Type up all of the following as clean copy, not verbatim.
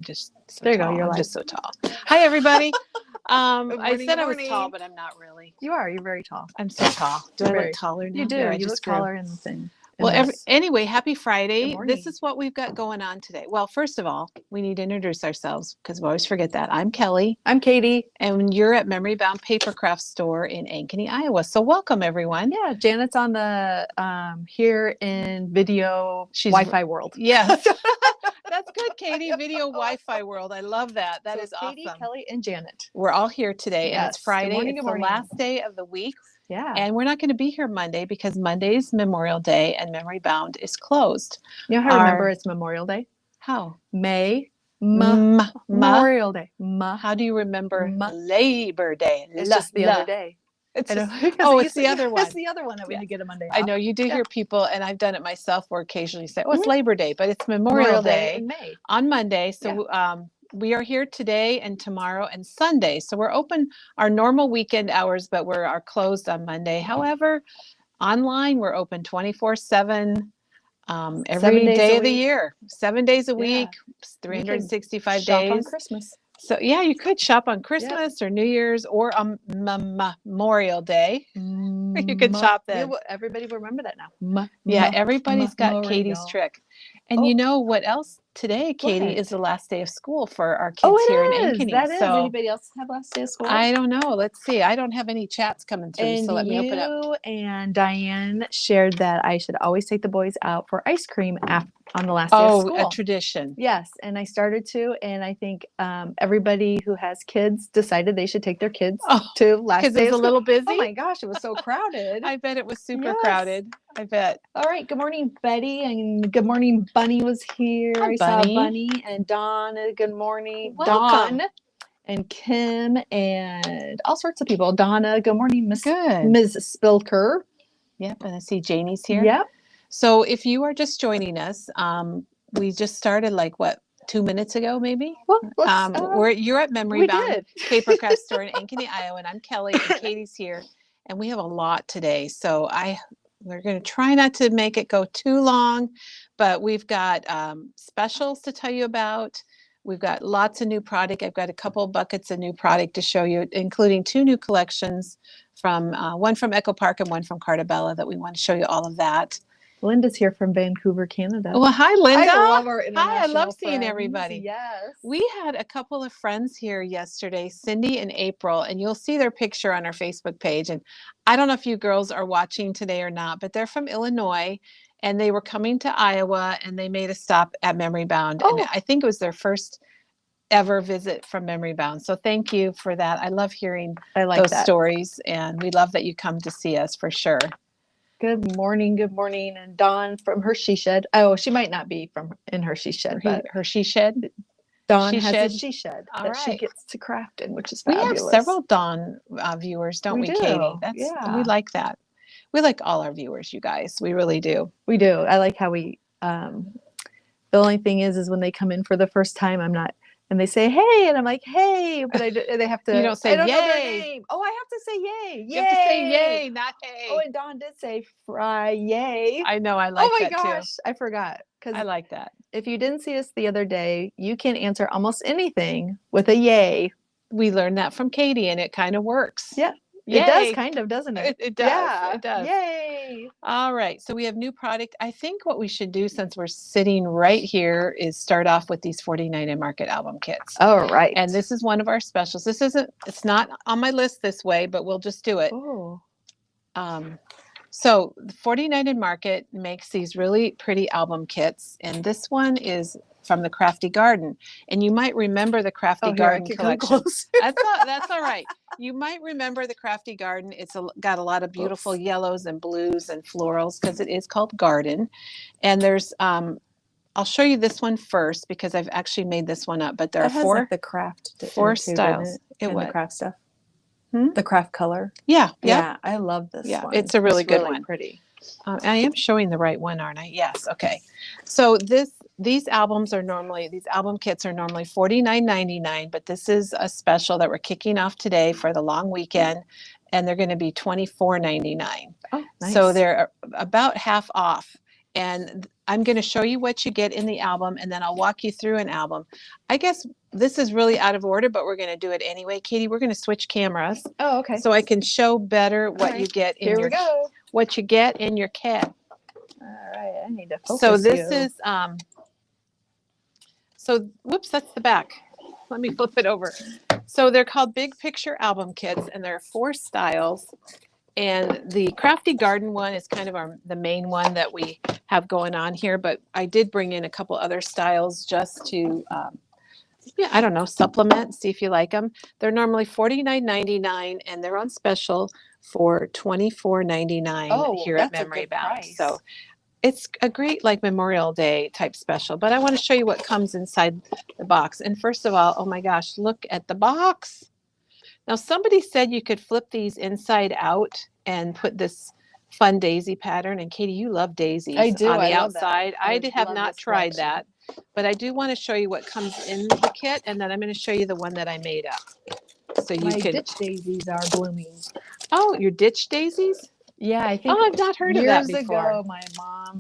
Just so There you tall. go. You're I'm like, just so tall. Hi, everybody. I morning, said good I was tall, morning. but I'm not really. you are. You're very tall. I'm so tall. Do You're I very- look taller now? You do. Or I You just look grew? taller in the thing. Well, anyway, happy Friday. Good This morning. is what we've got going on today. Well, first of all, we need to introduce ourselves because we always forget that. I'm Kelly, I'm Katie. and you're at Memory Bound Papercraft Store in Ankeny, Iowa. So welcome, everyone. Yeah, Janet's on the here in video She's Wi-Fi world. Yes. That's good, Katie. Video Wi-Fi world. I love that. That So is Katie, awesome. Kelly, and Janet. We're all here today, and it's Yes. Good Friday. morning, It's good the morning. last day of the week, Yeah. and we're not going to be here Monday because Monday's Memorial Day, and Memory Bound is closed. You know how I remember it's Memorial Day? How? Memorial Day. How do you remember Labor Day? It's just the other day. It's I know, just, because oh, it it's the other one. It's the other one that we Yeah. get a Monday off. I know you do hear people, and I've done it myself, where occasionally say, "Oh, it's Mhm. Labor Day," but it's Memorial Day in May. on Monday. So we are here today and tomorrow and Sunday. So we're open our normal weekend hours, but we are closed on Monday. However, online we're open 24/7. Every day of the year, 7 days a week, 365 Shop days. on Christmas. So yeah, you could shop on Christmas or New Year's or on Memorial Day. You could shop then. Everybody will remember that now. Yeah, everybody's got Memorial. Katie's trick. And you know what else? Today, Katie, is the last day of school for our kids here in Ankeny. That is. So Anybody else have last day of school? I don't know. Let's see. I don't have any chats coming through, And so let me open up. you and Diane shared that I should always take the boys out for ice cream on the last day of school. Oh, a tradition. Yes, and I started to, and I think everybody who has kids decided they should take their kids to last day of school. Because it was a little busy? Oh my gosh, it was so crowded. I bet it was super crowded. I bet. All right, good morning, Betty, and good morning, Bunny was here. Hi, I saw Bunny and Dawn. Good morning, Welcome. Dawn, and Kim, and all sorts of people. Donna, good morning, Ms. Spilker. Yep, and I see Janie's here. Yep. So if you are just joining us, we just started 2 minutes ago, maybe. Well, you're at Memory Bound Papercraft Store in Ankeny, Iowa, and I'm Kelly, and Katie's here, and we have a lot today. So we're going to try not to make it go too long, but we've got specials to tell you about. We've got lots of new product. I've got a couple buckets of new product to show you, including 2 new collections from one from Echo Park and one from Cartabella that we want to show you all of that. Linda's here from Vancouver, Canada. Well, hi, Linda. I love our international Hi, I love seeing friends. everybody. Yes. We had a couple of friends here yesterday, Cindy and April, and you'll see their picture on our Facebook page. And I don't know if you girls are watching today or not, but they're from Illinois, and they were coming to Iowa, and they made a stop at Memory Bound. And I think it was their first ever visit from Memory Bound. So thank you for that. I love hearing those stories, and we love that you come to see us for sure. Good morning, and Dawn from Hershey Shed. Oh, she might not be in Hershey Shed, but Hershey Shed. Dawn has a she shed that she right. gets to craft in, which is fabulous. We have several Dawn viewers, don't we, Katie? We like that. We like all our viewers, you guys. We really do. We do. I like how we. The only thing is when they come in for the first time, I'm not. And they say, hey, and I'm like, hey, but they have to. You don't say, I don't yay. know their name. Oh, I have to say yay. You have to say yay, not hey. Oh, and Dawn did say fry, yay. I know, I like that too. Oh my gosh, I forgot. I like that. If you didn't see us the other day, you can answer almost anything with a yay. We learned that from Katie, and it kind of works. Yeah. Yay. It does kind of, doesn't it? It does. Yeah. It does. Yay. All right. So we have new product. I think what we should do, since we're sitting right here, is start off with these 49 and Market album kits. All right. And this is one of our specials. It's not on my list this way, but we'll just do it. Oh. So 49 and Market makes these really pretty album kits. And this one is from the Crafty Garden. And you might remember the Crafty Garden collection. That's all right. You might remember the Crafty Garden. It's got a lot of beautiful yellows and blues and florals because it is called Garden. And there's, I'll show you this one first because I've actually made this one up. But there are four styles. The craft stuff. The craft color. Yeah. Yeah. I love this one. It's a really good one. Pretty. I am showing the right one, aren't I? Yes. Okay. So these album kits are normally $49.99, but this is a special that we're kicking off today for the long weekend, and they're going to be $24.99. Oh, nice. So they're about half off. And I'm going to show you what you get in the album, and then I'll walk you through an album. I guess this is really out of order, but we're going to do it anyway. Katie, we're going to switch cameras. Oh, okay. So I can show better what you get in Here we go. What you get in your kit. All right, I need to focus. So this is so whoops, that's the back. Let me flip it over. So they're called Big Picture Album Kits, and there are 4 styles. And the Crafty Garden one is kind of the main one that we have going on here, but I did bring in a couple other styles just to, I don't know, supplement, see if you like them. They're normally $49.99, and they're on special for $24.99 here at Memory Bound. So it's a great like Memorial Day type special, but I want to show you what comes inside the box. And first of all, oh my gosh, look at the box. Now, somebody said you could flip these inside out and put this fun daisy pattern. And Katie, you love daisies. I do. On the I love outside. That. I have not tried that, but I do want to show you what comes in the kit, and then I'm going to show you the one that I made up. So My ditch daisies are blooming. Oh, your ditch daisies? Yeah, I think. Oh, I've not heard of that before. Years ago, my mom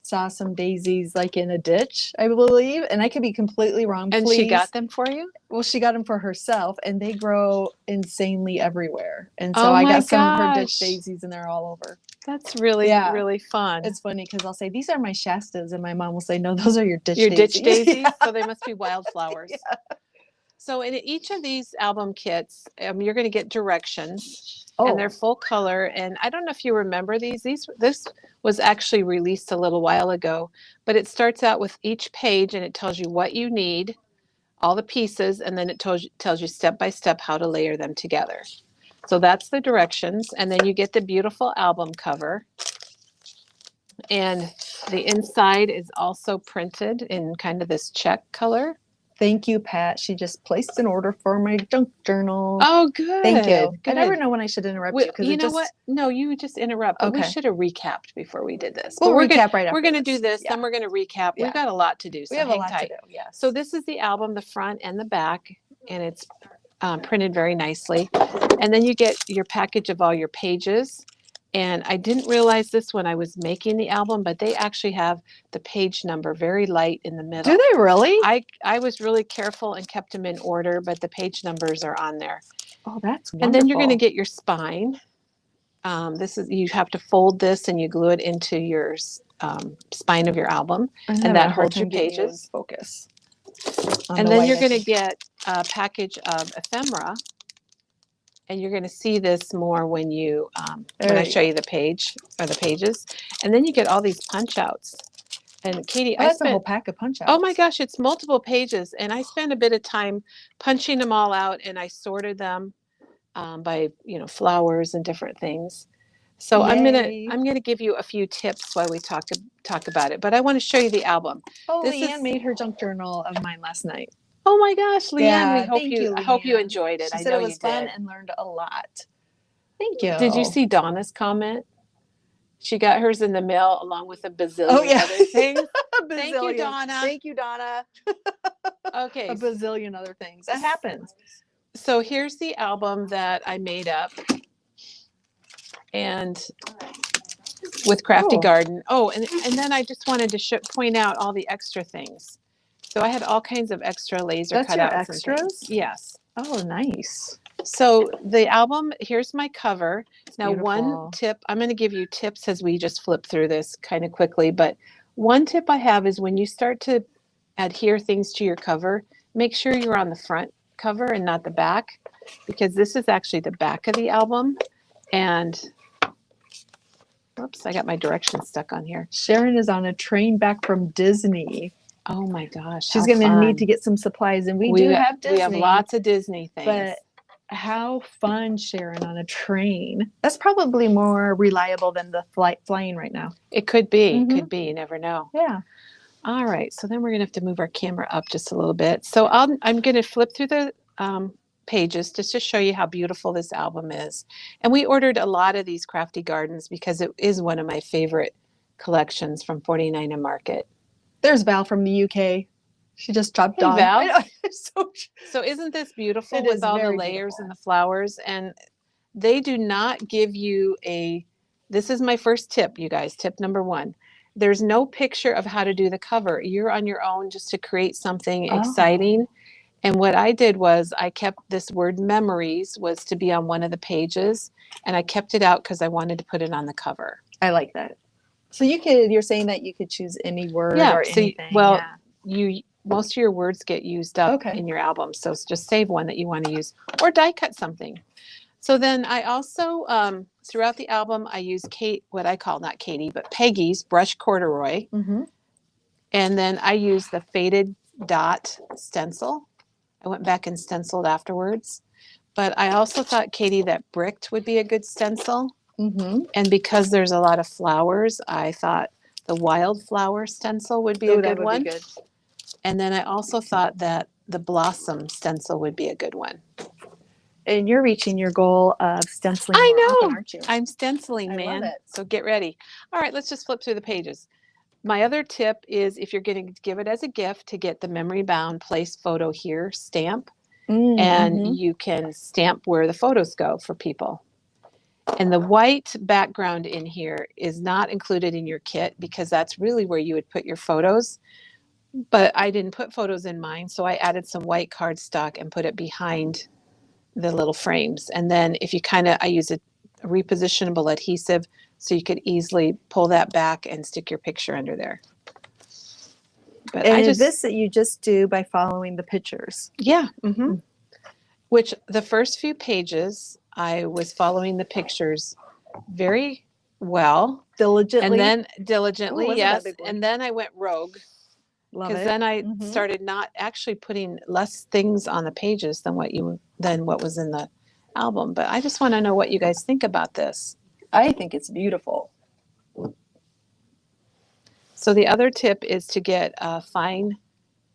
saw some daisies like in a ditch, I believe, and I could be completely wrong. And she got them for you? Well, she got them for herself, and they grow insanely everywhere. And so I got some of her ditch daisies, and they're all over. That's really, really fun. It's funny because I'll say, these are my Shastas, and my mom will say, no, those are your ditch daisies. Your ditch daisies? Yeah. So they must be wildflowers. Yeah. So in each of these album kits, you're going to get directions. And they're full color. And I don't know if you remember these. This was actually released a little while ago, but it starts out with each page, and it tells you what you need, all the pieces, and then it tells you step by step how to layer them together. So that's the directions. And then you get the beautiful album cover. And the inside is also printed in kind of this check color. Thank you, Pat. She just placed an order for my junk journal. Oh, good. Thank you. Good. I never know when I should interrupt you. You know what? No, you just interrupt. But we should have recapped before we did this. We'll recap right after. We're going to do this, then we're going to recap. We've got a lot to do. So we have a lot to do. Yeah. So this is the album, the front and the back, and it's printed very nicely. And then you get your package of all your pages. And I didn't realize this when I was making the album, but they actually have the page number very light in the middle. Do they really? I was really careful and kept them in order, but the page numbers are on there. Oh, that's wonderful. And then you're going to get your spine. You have to fold this and you glue it into your spine of your album, and that holds your pages. Focus. And then you're going to get a package of ephemera. And you're going to see this more when I show you the page or the pages. And then you get all these punch outs. And Katie, I spent a whole pack of punch outs. Oh my gosh, it's multiple pages. And I spent a bit of time punching them all out, and I sorted them by flowers and different things. So I'm gonna give you a few tips while we talk about it. But I want to show you the album. Oh, Leanne made her junk journal of mine last night. Oh my gosh, Leanne! Yeah, I hope you enjoyed it. She said it was fun and learned a lot. Thank you. Did you see Donna's comment? She got hers in the mail along with a bazillion other things. Thank you, Donna. Thank you, Donna. Okay, a bazillion other things. That happens. So here's the album that I made up, and with Crafty Garden. Oh, and then I just wanted to point out all the extra things. So I had all kinds of extra laser cutouts. That's your extras? Yes. Oh, nice. So the album, here's my cover. Now, beautiful. One tip, I'm going to give you tips as we just flip through this kind of quickly. But one tip I have is when you start to adhere things to your cover, make sure you're on the front cover and not the back, because this is actually the back of the album. And whoops, I got my directions stuck on here. Sharon is on a train back from Disney. Oh my gosh. She's going to need to get some supplies, and we do have Disney. We have lots of Disney things. But how fun, Sharon, on a train. That's probably more reliable than the flying right now. It could be. Mm-hmm. Could be. You never know. Yeah. All right. So then we're going to have to move our camera up just a little bit. So I'm going to flip through the pages just to show you how beautiful this album is. And we ordered a lot of these Crafty Gardens because it is one of my favorite collections from 49 and Market. There's Val from the UK. She just dropped on. Val. So isn't this beautiful with all the layers and the flowers? And they do not give you this is my first tip, you guys. Tip number 1. there's no picture of how to do the cover. You're on your own just to create something exciting. And what I did was I kept this word memories was to be on one of the pages, and I kept it out because I wanted to put it on the cover. I like that. So you're saying that you could choose any word or anything. Most of your words get used up in your album. So just save one that you want to use or die cut something. So then I also, throughout the album, I use not Katie, but Peggy's brush corduroy. Mm-hmm. And then I use the faded dot stencil. I went back and stenciled afterwards. But I also thought, Katie, that bricked would be a good stencil. Mm-hmm. And because there's a lot of flowers, I thought the wildflower stencil would be a good one. Be good. And then I also thought that the blossom stencil would be a good one. And you're reaching your goal of stenciling. I know. Often, aren't you? I'm stenciling, man. I love it. So get ready. All right, let's just flip through the pages. My other tip is if you're going to give it as a gift, to get the memory bound place photo here stamp. And you can stamp where the photos go for people. And the white background in here is not included in your kit because that's really where you would put your photos. But I didn't put photos in mine, so I added some white cardstock and put it behind the little frames. And then if you I use a repositionable adhesive so you could easily pull that back and stick your picture under there. But this that you just do by following the pictures. Yeah. Mm-hmm. Which the first few pages, I was following the pictures very well. Diligently. And then yes. And then I went rogue. Because then I started not actually putting less things on the pages than what was in the album. But I just want to know what you guys think about this. I think it's beautiful. So the other tip is to get a fine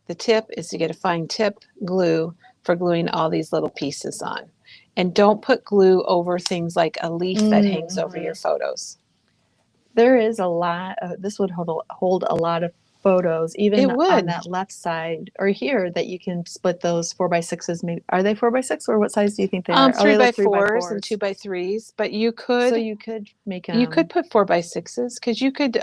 tip glue for gluing all these little pieces on. And don't put glue over things like a leaf that hangs over your photos. There is a lot of, this would hold a lot of photos, even on that left side or here, that you can split those 4x6s. Maybe are they 4x6 or what size do you think they are? 3x4s and 2x3s. But you could make you could put 4x6s because you could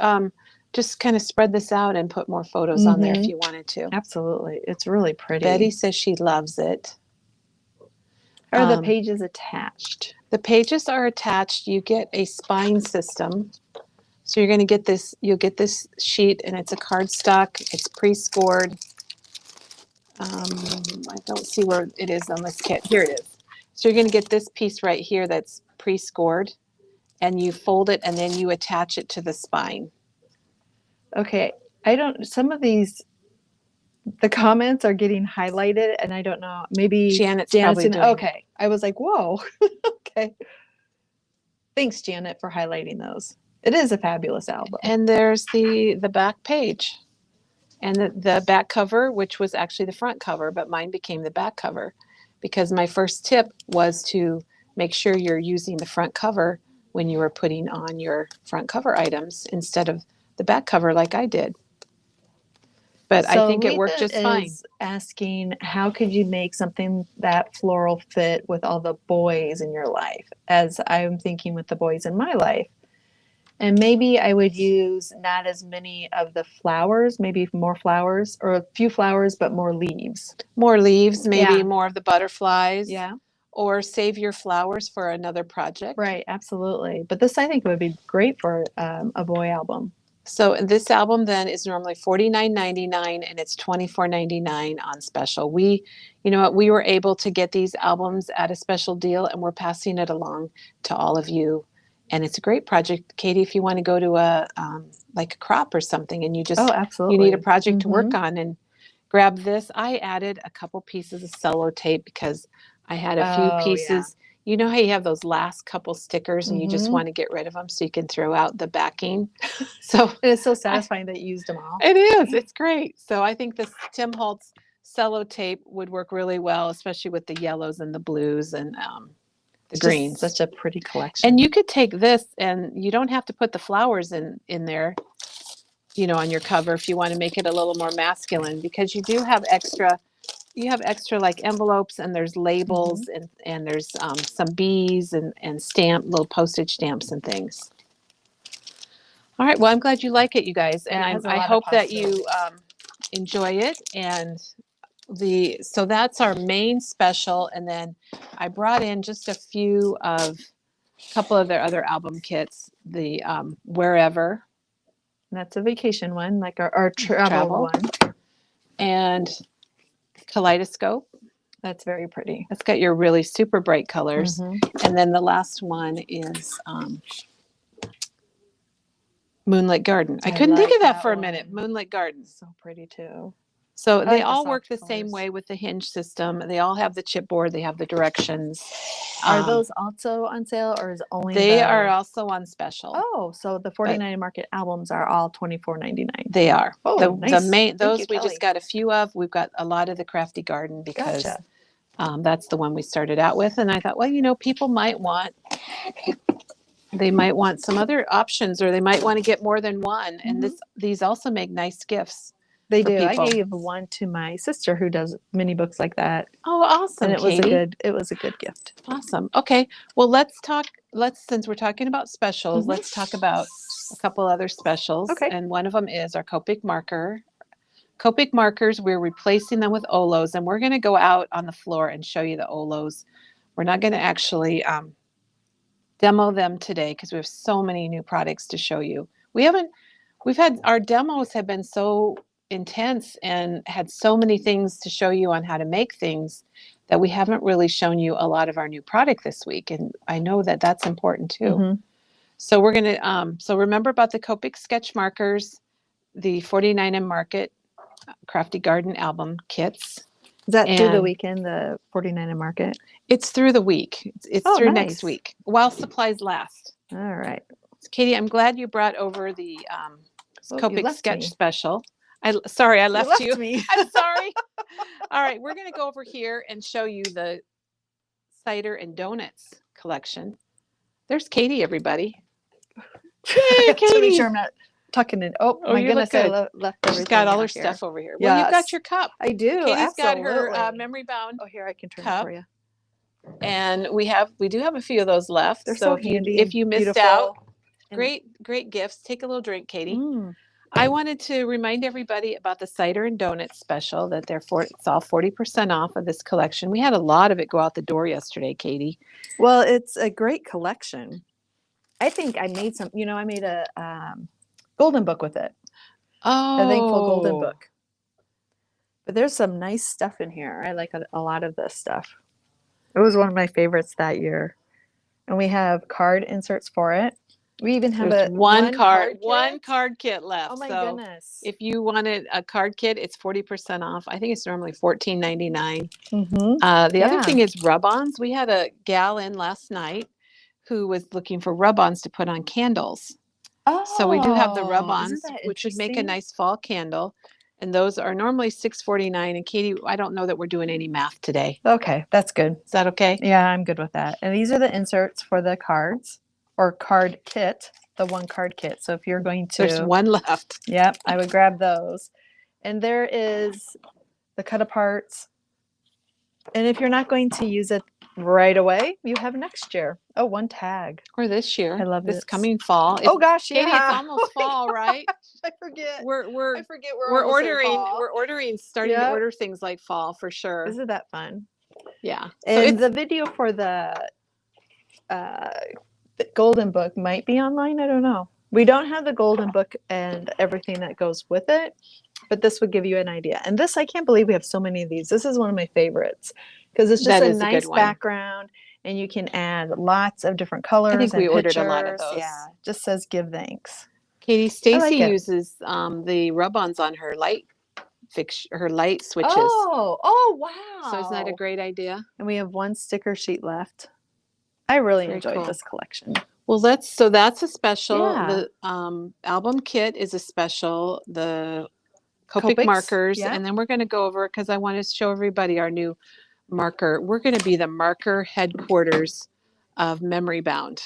just kind of spread this out and put more photos on there if you wanted to. Absolutely, it's really pretty. Betty says she loves it. Are the pages attached? The pages are attached. You get a spine system. So you're going to get this, you'll get this sheet, and it's a cardstock. It's pre-scored. I don't see where it is on this kit. Here it is. So you're going to get this piece right here that's pre-scored, and you fold it, and then you attach it to the spine. Okay. Some of these, the comments are getting highlighted, and I don't know. Maybe Janet's probably doing. Okay. I was like, whoa. Okay. Thanks, Janet, for highlighting those. It is a fabulous album. And there's the back page and the back cover, which was actually the front cover, but mine became the back cover because my first tip was to make sure you're using the front cover when you were putting on your front cover items instead of the back cover like I did. But I think it worked just fine. Asking, how could you make something that floral fit with all the boys in your life? As I'm thinking with the boys in my life. And maybe I would use not as many of the flowers, maybe more flowers, or a few flowers, but more leaves. More leaves, maybe more of the butterflies. Yeah. Or save your flowers for another project. Right, absolutely. But this, I think, would be great for a boy album. So this album then is normally $49.99 and it's $24.99 on special. We were able to get these albums at a special deal, and we're passing it along to all of you. And it's a great project, Katie, if you want to go to a crop or something and you just absolutely. You need a project to work on and grab this. I added a couple pieces of cello tape because I had a few pieces. Yeah. You know how you have those last couple stickers and you just want to get rid of them so you can throw out the backing. So it's so satisfying that you used them all. It is. It's great. So I think this Tim Holtz cello tape would work really well, especially with the yellows and the blues and the greens. Such a pretty collection. And you could take this, and you don't have to put the flowers in there, on your cover if you want to make it a little more masculine, because you do have extra. You have extra like envelopes, and there's labels, and there's some bees and little postage stamps and things. All right. Well, I'm glad you like it, you guys, and Yeah, it has a I lot of hope that you possibilities. enjoy it. And so that's our main special, and then I brought in just a couple of their other album kits. The Wherever That's a vacation one, like our travel one. and Kaleidoscope. That's very pretty. It's got your really super bright colors. Mm-hmm. And then the last one is Moonlit Garden. I couldn't think of that for a minute. Moonlit Garden. So pretty too. So they all work the same way with the hinge system. They all have the chipboard. They have the directions. Are those also on sale, or is it only They are also on special. Oh, so the 49 Market albums are all $24.99. They are. Oh, nice. The main those you, we Kelly. just got a few of. We've got a lot of the Crafty Garden because Gotcha. that's the one we started out with. And I thought, well, people might want some other options, or they might want to get more than one. And these also make nice gifts. They do. People. I gave one to my sister who does mini books like that. Oh, awesome! And it was a good gift. Awesome. Okay. Well, since we're talking about specials, let's talk about a couple other specials. Okay. And one of them is our Copic marker. Copic markers, we're replacing them with Olos, and we're going to go out on the floor and show you the Olos. We're not going to actually demo them today because we have so many new products to show you. Our demos have been so intense and had so many things to show you on how to make things that we haven't really shown you a lot of our new product this week. And I know that that's important too. So we're going to, so remember about the Copic sketch markers, the 49 and Market Crafty Garden album kits. Is that through the weekend, the 49 and Market? It's through the week. It's through next week while supplies last. All right. Katie, I'm glad you brought over the Copic sketch special. Sorry, I left you. I'm sorry. All right, we're going to go over here and show you the cider and donuts collection. There's Katie, everybody. Yay, Katie. To make sure I'm not tucking it. Oh my goodness, I left everything. She's got all her stuff over here. Well, you've got your cup. I do. Katie's got her memory bound. Oh, here I can turn it for you. And we do have a few of those left. They're so handy. If you missed out, great gifts. Take a little drink, Katie. I wanted to remind everybody about the cider and donuts special that it's all 40% off of this collection. We had a lot of it go out the door yesterday, Katie. Well, it's a great collection. I think I made I made a golden book with it. Oh. A thankful golden book. But there's some nice stuff in here. I like a lot of this stuff. It was one of my favorites that year. And we have card inserts for it. We even have one card kit left. Oh my goodness. If you wanted a card kit, it's 40% off. I think it's normally $14.99. The other thing is rub-ons. We had a gal in last night who was looking for rub-ons to put on candles. Oh, so we do have the rub-ons, which would make a nice fall candle. And those are normally $6.49. And Katie, I don't know that we're doing any math today. Okay, that's good. Is that okay? Yeah, I'm good with that. And these are the inserts for the cards. Or card kit, the one card kit. So if you're going to... There's one left. Yep, I would grab those. And there is the cut aparts. And if you're not going to use it right away, you have next year. Oh, one tag. Or this year. I love this coming fall. Oh gosh, Katie, it's almost fall, right? I forget. We're ordering, starting to order things like fall for sure. Isn't that fun? Yeah. And the video for the golden book might be online. I don't know. We don't have the golden book and everything that goes with it, but this would give you an idea. And this, I can't believe we have so many of these. This is one of my favorites because it's just a nice background and you can add lots of different colors. I think we ordered a lot of those. Yeah, just says give thanks. Katie, Stacy uses the rub-ons on her light switches. Oh wow. So isn't that a great idea? And we have one sticker sheet left. I really enjoyed this collection. Well, that's a special. Yeah. The album kit is a special. The Copic markers, and then we're going to go over because I want to show everybody our new marker. We're going to be the marker headquarters of Memory Bound.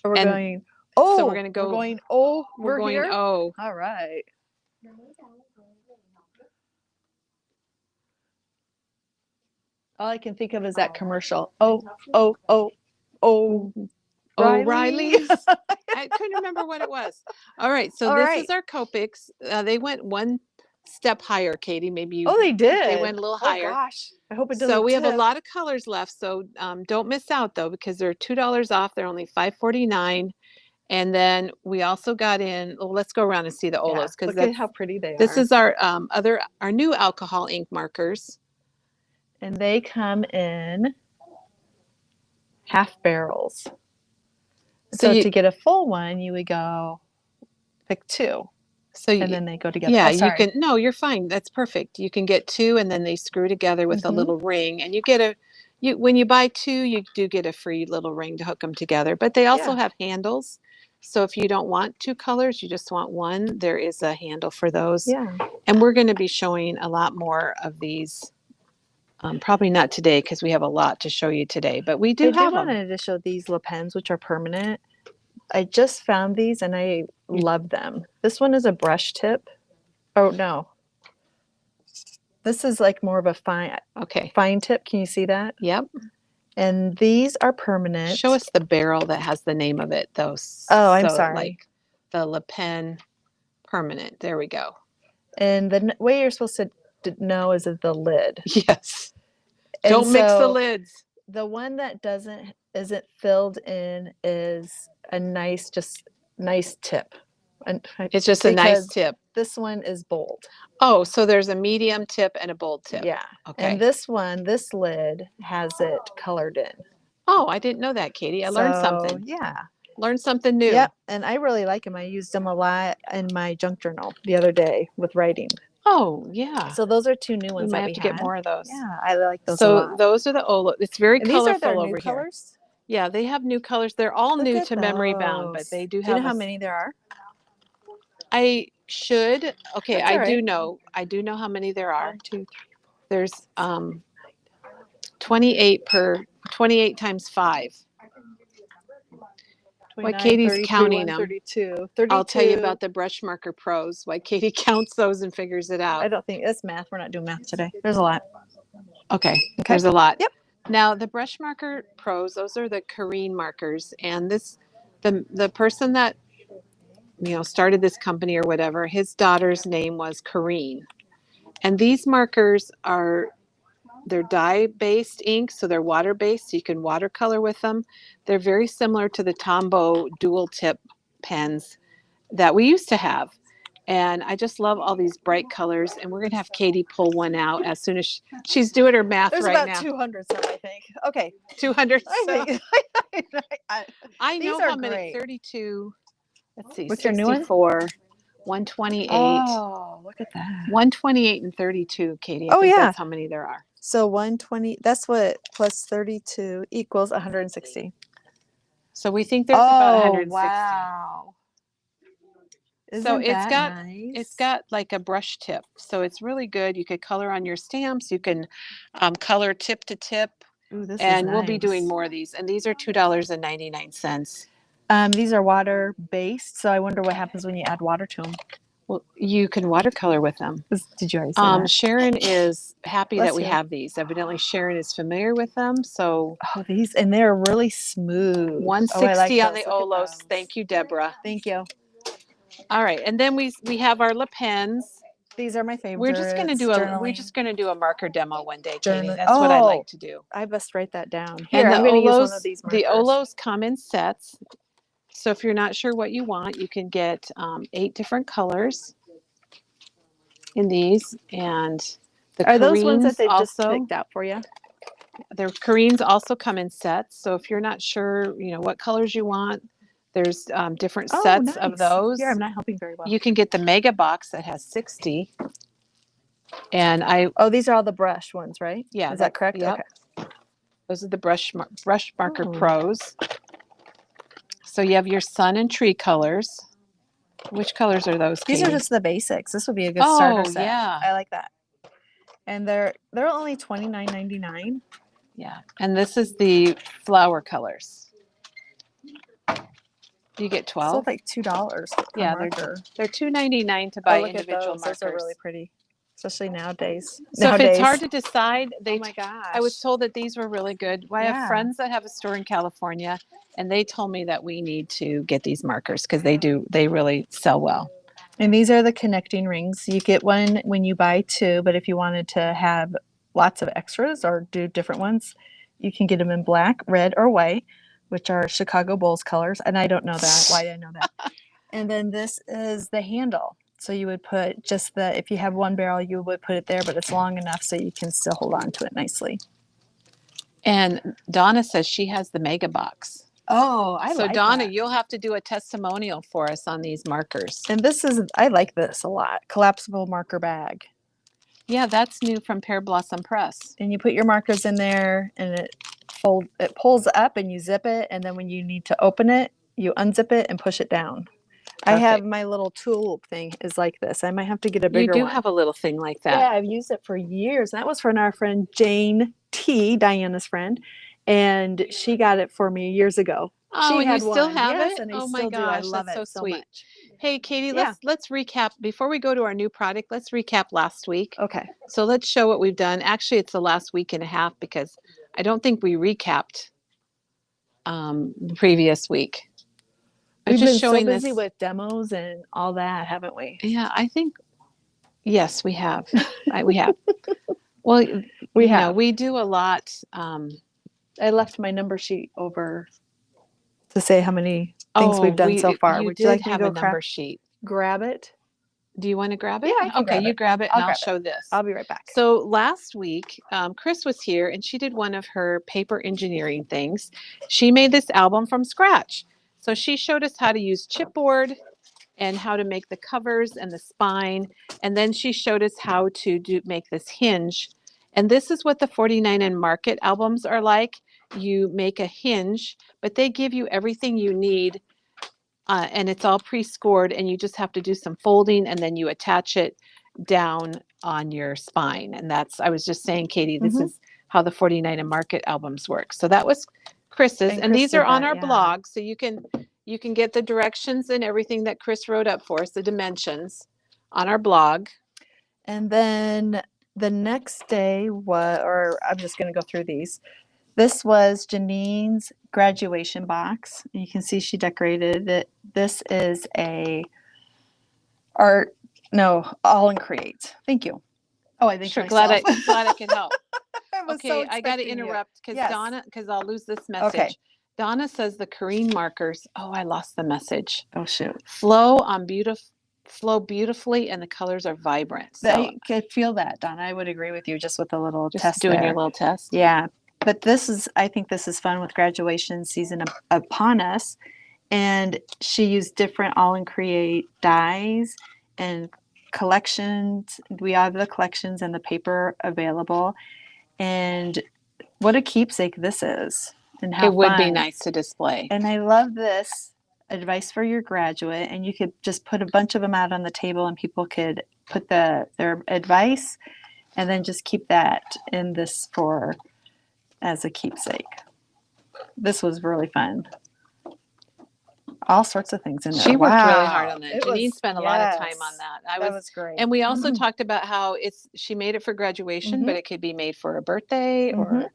So we're going over here. All right. All I can think of is that commercial. O'Reilly's. I I couldn't remember what it was. All right, so All this right. is our Copics. They went one step higher, Katie. Maybe you. Oh, they did. They went a little higher. Oh gosh, I hope it doesn't. So we have a tip. lot of colors left. So don't miss out though, because they're $2 off. They're only $5.49. And then we also got in. Well, let's go around and see the Olos because look at how pretty they are. This is our our new alcohol ink markers, and they come in half barrels. So to get a full one, you would go pick 2. And then they go together. Yeah, you can. No, you're fine. That's perfect. You can get 2, and then they screw together with a little ring, and you get a. When you buy 2, you do get a free little ring to hook them together. But they also have handles. So if you don't want 2 colors, you just want one, there is a handle for those. Yeah. And we're going to be showing a lot more of these. Probably not today because we have a lot to show you today, but we do have them. I wanted to show these Le Pens, which are permanent. I just found these and I love them. This one is a brush tip. Oh no. This is like more of a fine tip. Can you see that? Yep. And these are permanent. Show us the barrel that has the name of it though. Oh, I'm sorry. Like the Le Pen permanent. There we go. And the way you're supposed to know is of the lid. Yes. Don't mix the lids. The one that isn't filled in is a nice tip. And it's just a nice tip. This one is bold. Oh, so there's a medium tip and a bold tip. Yeah. Okay. And this lid has it colored in. Oh, I didn't know that, Katie. I learned something. Yeah. Learned something new. Yep. And I really like them. I used them a lot in my junk journal the other day with writing. Oh, yeah. So those are 2 new ones we might that have to get more of those. Yeah, I like those a lot. So those are the Olo. It's very colorful these are their over new here. Colors? Yeah, they have new colors. They're all new to Memory Bound, but they do have. Do you know how many there are? I should. Okay, That's all right. do know. I do know how many there are. 1, 2, 3. There's 28 times 5. Why Katie's 30, counting them. 32. I'll tell you about the brush marker pros. Why Katie counts those and figures it out. I don't think it's math. We're not doing math today. There's a lot. Okay. There's a lot. Yep. Now the brush marker pros, those are the Kareen markers, and the person that started this company or whatever, his daughter's name was Kareen, and these markers they're dye-based ink, so they're water-based, so you can watercolor with them. They're very similar to the Tombow dual tip pens that we used to have. And I just love all these bright colors. And we're going to have Katie pull one out as soon as she's doing her math right now. There's about 200 some, I think. Okay. 200 I think. I know how many. Great. 32. Let's see. What's your new one? 64. 128. Oh, look at that. 128 and 32, Katie. I think that's how many there are. So 120, that's what plus 32 equals 160. So we think there's about 160. Wow. So it's got like a brush tip. So it's really good. You could color on your stamps. You can color tip to tip. Ooh, this and is we'll be nice. doing more of these. And these are $2.99. These are water based. So I wonder what happens when you add water to them. Well, you can watercolor with them. Did you already say that? Sharon is happy that we have these. Evidently, Sharon is familiar with them. So these, and they're really smooth. 160 on the Olos. Thank you, Deborah. Thank you. All right, and then we have our Le Pens. These are my favorite. We're just going to do a marker demo one day, Katie. That's what I like to do. I must write that down. Here, and I'm going to use one of these markers. The Olos come in sets. So if you're not sure what you want, you can get 8 different colors in these. And are those ones that they just picked out for you? The Kareens also come in sets. So if you're not sure, what colors you want, there's different sets of those. Here, I'm not helping very well. You can get the mega box that has 60. And these are all the brush ones, right? Yeah. Is that correct? Yep. Okay. Those are the brush marker pros. So you have your sun and tree colors. Which colors are those, Katie? These are just the basics. This would be a good starter set. Yeah. I like that. And they're only $29.99. Yeah. And this is the flower colors. You get 12. So like $2 per marker. They're $2.99 to buy individual markers. Those are really pretty. especially nowadays. So if it's hard to decide, oh my gosh. I was told that these were really good. Well, I have Yeah. friends that have a store in California, and they told me that we need to get these markers because they really sell well. And these are the connecting rings. You get one when you buy two, but if you wanted to have lots of extras or do different ones, you can get them in black, red, or white, which are Chicago Bulls colors. And I don't know that. Why I know that. And then this is the handle. So you would put just if you have one barrel, you would put it there, but it's long enough so you can still hold on to it nicely. And Donna says she has the mega box. Oh, so Donna, you'll have to do a testimonial for us on these markers. And I like this a lot. Collapsible marker bag. Yeah, that's new from Pear Blossom Press. And you put your markers in there, and it pulls up, and you zip it, and then when you need to open it, you unzip it and push it down. Perfect. I have my little tool thing is like this. I might have to get a bigger one. You do have a little thing like that. Yeah, I've used it for years. That was from our friend Jane T, Diana's friend, and she got it for me years ago. Oh, she and had you still one. have yes, it? And I oh still my gosh, do. I love that's it so sweet. much. Hey, Katie, let's recap before we go to our new product. Let's recap last week. Okay. So let's show what we've done. Actually, it's the last week and a half because I don't think we recapped the previous week. We've been so busy with demos and all that, haven't we? Yeah, I think yes, we have. We have. Well, we do a lot. I left my number sheet over to say how many things we've done so far. Would you like to have a number sheet? Grab it. Do you want to grab it? Yeah, I can grab it. You grab it and I'll show this. I'll be right back. So last week, Chris was here and she did one of her paper engineering things. She made this album from scratch. So she showed us how to use chipboard and how to make the covers and the spine. And then she showed us how to make this hinge. And this is what the 49 and Market albums are like. You make a hinge, but they give you everything you need. And it's all pre-scored, and you just have to do some folding, and then you attach it down on your spine. And I was just saying, Katie, this is how the 49 and Market albums work. So that was Chris's, and these are on our blog, so you can get the directions and everything that Chris wrote up for us, the dimensions, on our blog. And then the next day I'm just going to go through these. This was Janine's graduation box. You can see she decorated it. This is All in Create. Thank you. Oh, I think sure. Glad I can help. I got to interrupt because Donna, because I'll lose this message. Okay. Donna says the Korean markers. Oh, I lost the message. Oh shoot. Flow beautifully, and the colors are vibrant. So I could feel that, Donna. I would agree with you just with the little test. Doing there. Your little test. Yeah. But I think this is fun with graduation season upon us. And she used different All in Create dies and collections. We have the collections and the paper available. And what a keepsake this is. And how it would be nice to display. And I love this advice for your graduate. And you could just put a bunch of them out on the table and people could put their advice and then just keep that in this as a keepsake. This was really fun. All sorts of things in there. She worked really hard on that. Janine spent a lot of time on that. That was great. And we also talked about how she made it for graduation, but it could be made for a birthday or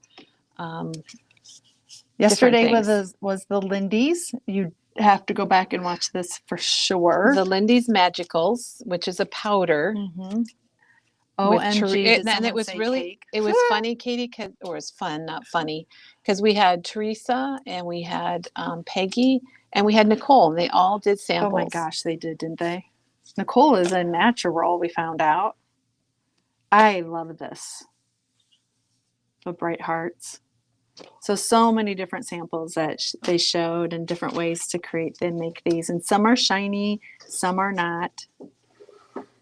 yesterday was the Lindy's. You have to go back and watch this for sure. The Lindy's Magicals, which is a powder. OMG, and it was really cake? It was funny, Katie, or it was fun, not funny, because we had Teresa and we had Peggy and we had Nicole, and they all did samples. Oh my gosh, they did, didn't they? Nicole is a natural, we found out. I love this. The bright hearts. So many different samples that they showed and different ways to create and make these. And some are shiny, some are not.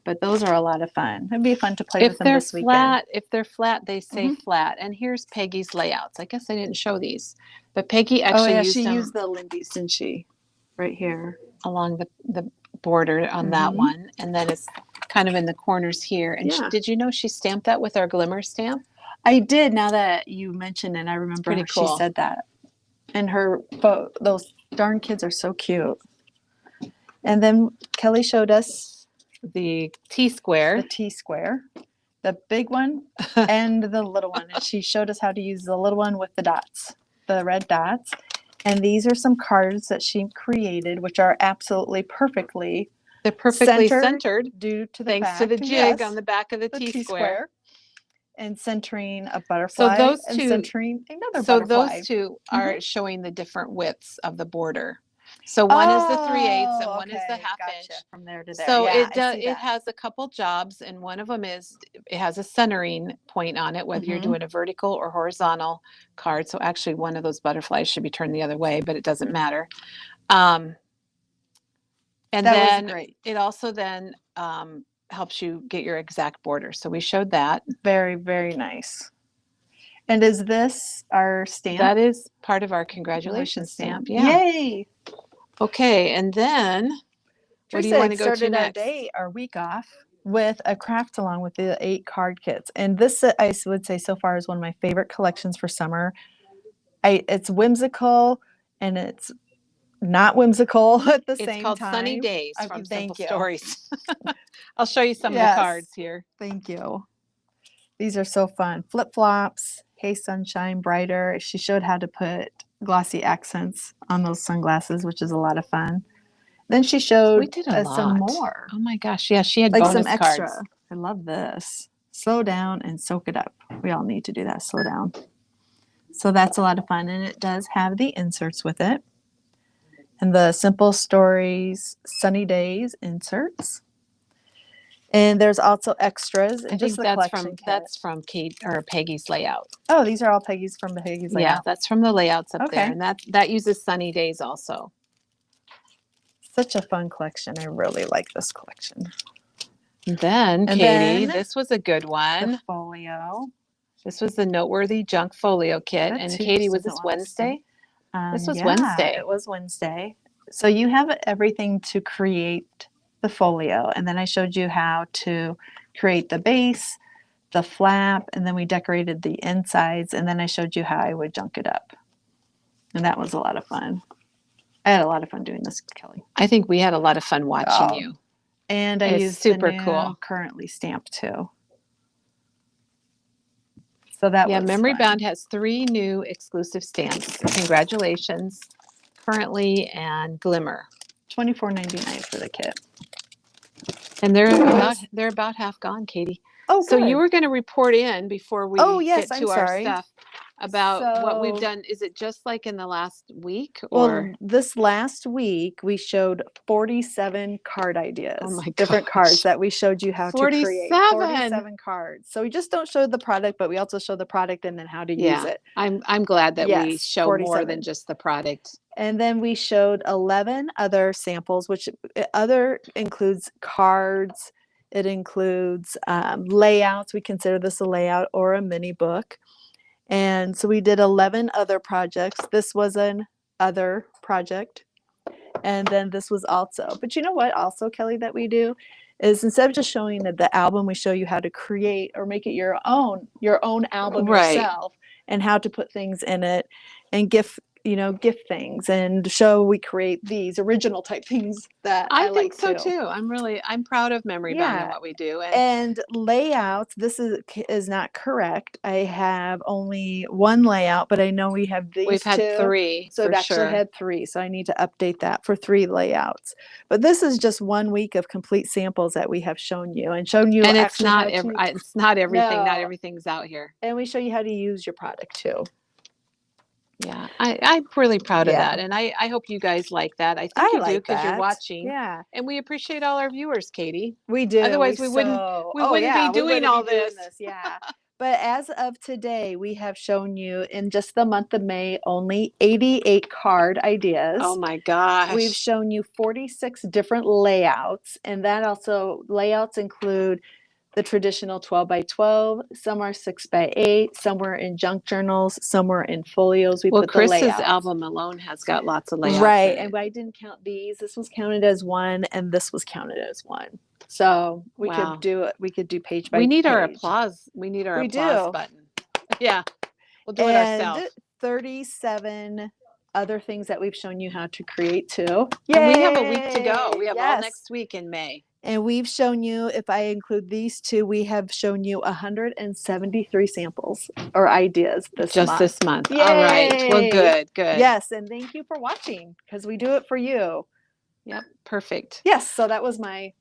But those are a lot of fun. It'd be fun to play with them this weekend. If they're flat, they say flat. And here's Peggy's layouts. I guess I didn't show these. But Peggy actually used the Lindy's, didn't she? Right here. Along the border on that one. And then it's kind of in the corners here. And did you know she stamped that with our Glimmer stamp? I did, now that you mentioned it. I remember she said that. And those darn kids are so cute. And then Kelly showed us the Tsquare. The Tsquare. the big one and the little one. And she showed us how to use the little one with the dots, the red dots. And these are some cards that she created, which are absolutely perfectly They're perfectly centered due to the thanks fact, to the jig on the back of the Tsquare. And centering a butterfly and centering another so butterfly. those two are showing the different widths of the border. So one is the 3/8 and one is the 1/2 inch. From there to there. So yeah, it has a couple jobs, and one of them is it has a centering point on it, whether you're doing a vertical or horizontal card. So actually one of those butterflies should be turned the other way, but it doesn't matter. And then it also then helps you get your exact border. So we showed that. Very, very nice. And is this our stamp? That is part of our congratulations stamp. Yeah. Yay. Okay, and then what do you want to go to next? Our week off with a craft along with the 8 card kits. And this, I would say so far, is one of my favorite collections for summer. It's whimsical and it's not whimsical at the same time. It's called Sunny Days from Simple Stories. I'll show you some of the cards here. Thank you. These are so fun. Flip-flops, Hey Sunshine, Brighter. She showed how to put glossy accents on those sunglasses, which is a lot of fun. Then she showed some more. Oh my gosh. Yeah, she had bonus some extra. cards. I love this. Slow down and soak it up. We all need to do that. Slow down. So that's a lot of fun. And it does have the inserts with it. And the Simple Stories Sunny Days inserts. And there's also extras. And I think that's from Kate or Peggy's layout. Oh, these are all Peggy's from Peggy's layout. Yeah, that's from the layouts up there. And that uses Sunny Days also. Such a fun collection. I really like this collection. Then, Katie, this was a good one. The folio. This was the Noteworthy Junk Folio Kit. And Katie, was this Wednesday? This was Wednesday. It was Wednesday. So you have everything to create the folio. And then I showed you how to create the base, the flap, and then we decorated the insides. And then I showed you how I would junk it up. And that was a lot of fun. I had a lot of fun doing this, Kelly. I think we had a lot of fun watching you. And I used super the new cool. Currently Stamped too. So that was Memory fun. Bound has 3 new exclusive stamps. Congratulations, Currently, and Glimmer. $24.99 for the kit. And they're about half gone, Katie. Oh, so you were going to report in before we get to our sorry. stuff about what we've done. Is it just like in the last week? Or? Well, this last week we showed 47 card ideas. Oh my different gosh. cards that we showed you how to create. 47 cards. So we just don't show the product, but we also show the product and then how to use it. I'm glad that we show 47. more than just the product. And then we showed 11 other samples, which other includes cards. It includes layouts. We consider this a layout or a mini book. And so we did 11 other projects. This was an other project. And then this was also. But you know what also, Kelly, that we do is instead of just showing the album, we show you how to create or make it your own album yourself and how to put things in it and gift things and show we create these original type things that I think like so too. I'm proud of Memory Bound and what we do. And layouts, this is not correct. I have only 1 layout, but I know we have these We've had 3. So I've actually had 3. So I need to update that for 3 layouts. But this is just 1 week of complete samples that we have shown you. And it's not everything. No. Not everything's out here. And we show you how to use your product too. Yeah, I'm really proud of that. And I hope you guys like that. I think you do because you're watching. Yeah. And we appreciate all our viewers, Katie. We do. Otherwise, we wouldn't be doing all this. Yeah. But as of today, we have shown you in just the month of May only 88 card ideas. Oh my gosh. We've shown you 46 different layouts. And that also, layouts include the traditional 12 by 12, some are 6 by 8, some were in junk journals, some were in folios. We put Chris's the layouts. album alone has got lots of layouts. Right, and I didn't count these. This was counted as 1, and this was counted as 1. So we could do it. We could do page by page. We need our applause. We need our applause button. Yeah, we'll do it ourselves. 37 other things that we've shown you how to create too. Yay! And we have a week to go. We have all next week in May. And we've shown you, if I include these two, we have shown you 173 samples or ideas this month. Just this month. Yay! All right. Well, good. Yes, and thank you for watching because we do it for you. Yep. Perfect. Yes, so that was my,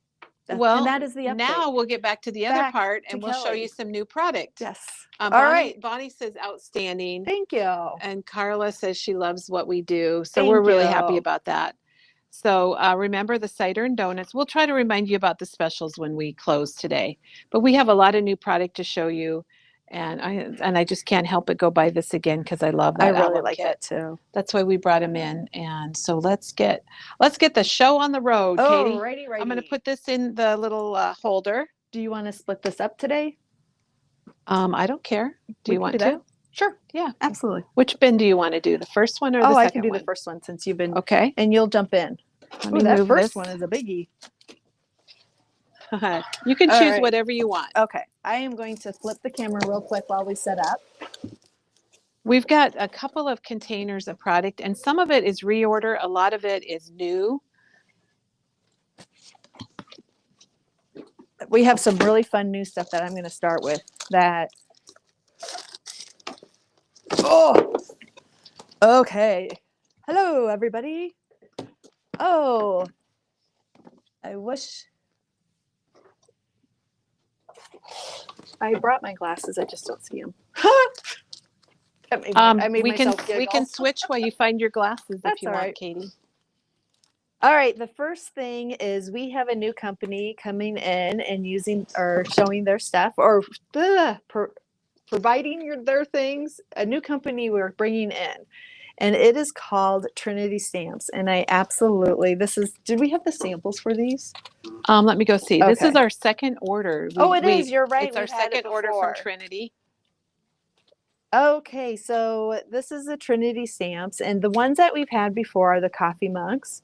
well, and that is the update. Now we'll get back to the other part and we'll show you some new product. Yes. All right. Bonnie says outstanding. Thank you. And Carla says she loves what we do. So we're really happy about that. So remember the cider and donuts. We'll try to remind you about the specials when we close today. But we have a lot of new product to show you. And I just can't help but go buy this again because I love that. I really like it too. That's why we brought him in. And so let's get the show on the road, Katie. Righty. I'm going to put this in the little holder. Do you want to split this up today? I don't care. Do you want to? Sure. Yeah, absolutely. Which bin do you want to do? The first one or the second one? I can do the first one since you've been. Okay. And you'll jump in. That first one is a biggie. You can choose whatever you want. Okay. I am going to flip the camera real quick while we set up. We've got a couple of containers of product, and some of it is reorder. A lot of it is new. We have some really fun new stuff that I'm going to start with that. Oh, okay. Hello, everybody. Oh, I wish I brought my glasses. I just don't see them. We can switch while you find your glasses if you want, Katie. All right. The first thing is we have a new company coming in and using or showing their stuff or providing their things. A new company we're bringing in. And it is called Trinity Stamps. And I absolutely, did we have the samples for these? Let me go see. Okay. This is our second order. It is. You're right. It's our second order from Trinity. Okay. So this is the Trinity Stamps. And the ones that we've had before are the coffee mugs.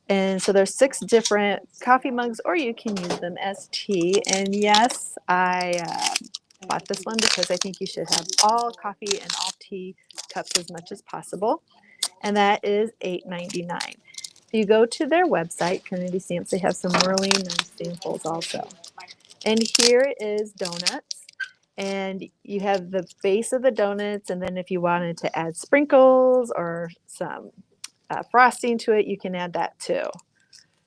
And so there's 6 different coffee mugs, or you can use them as tea. And yes, I bought this one because I think you should have all coffee and all tea cups as much as possible, and that is $8.99. If you go to their website, Trinity Stamps, they have some really nice samples also. And here is donuts, and you have the base of the donuts, and then if you wanted to add sprinkles or some frosting to it, you can add that too.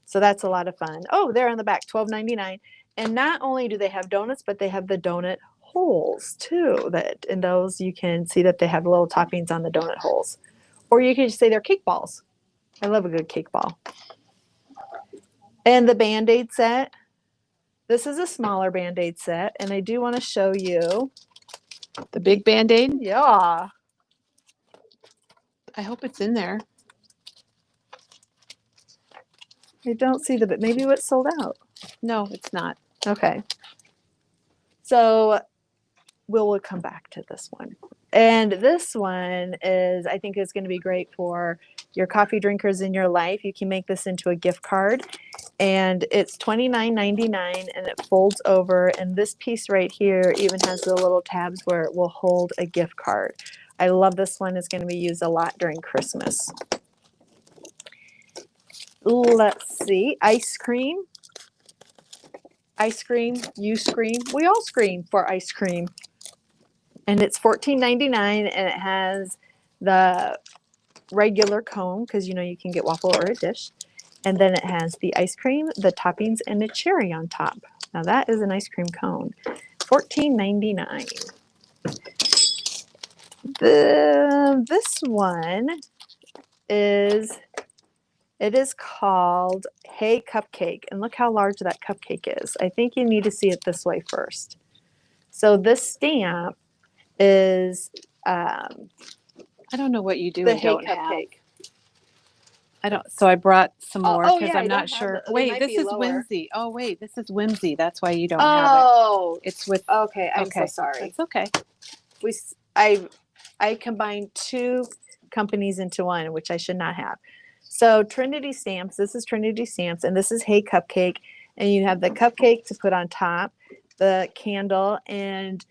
So that's a lot of fun. Oh, they're on the back, $12.99. And not only do they have donuts, but they have the donut holes too. In those you can see that they have little toppings on the donut holes. Or you can just say they're cake balls. I love a good cake ball. And the Band-Aid set. This is a smaller Band-Aid set. And I do want to show you the big Band-Aid. Yeah. I hope it's in there. I don't see maybe it's sold out. No, it's not. Okay. So we'll come back to this one. And this one I think is going to be great for your coffee drinkers in your life. You can make this into a gift card. And it's $29.99 and it folds over. And this piece right here even has the little tabs where it will hold a gift card. I love this one. It's going to be used a lot during Christmas. Let's see. Ice cream. Ice cream. You scream. We all scream for ice cream. And it's $14.99 and it has the regular cone because you can get waffle or a dish. And then it has the ice cream, the toppings, and a cherry on top. Now that is an ice cream cone. $14.99. This one is called Hey Cupcake. And look how large that cupcake is. I think you need to see it this way first. So this stamp is I don't know what you do the and Hey don't Cupcake. Have. So I brought some more because I'm not sure. Wait, this is lower. Whimsy. Oh wait, this is Whimsy. That's why you don't have it. Oh, it's with. Okay, I'm so sorry. It's okay. I combined 2 companies into one, which I should not have. So Trinity Stamps, this is Trinity Stamps, and this is Hey Cupcake. And you have the cupcake to put on top, the candle, and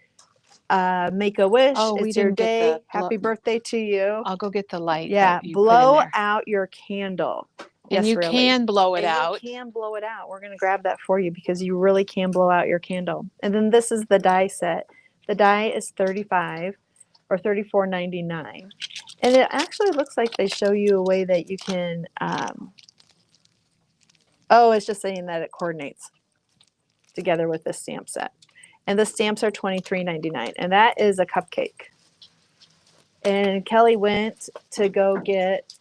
make a wish. Oh, it's your day. Happy birthday to you. I'll go get the light. Yeah, blow out your candle. And Yes, you really. can blow it And out. you can blow it out. We're going to grab that for you because you really can blow out your candle. And then this is the die set. The die is $35 or $34.99. And it actually looks like they show you a way that you can, oh, it's just saying that it coordinates together with this stamp set. And the stamps are $23.99. And that is a cupcake. And Kelly went to go get,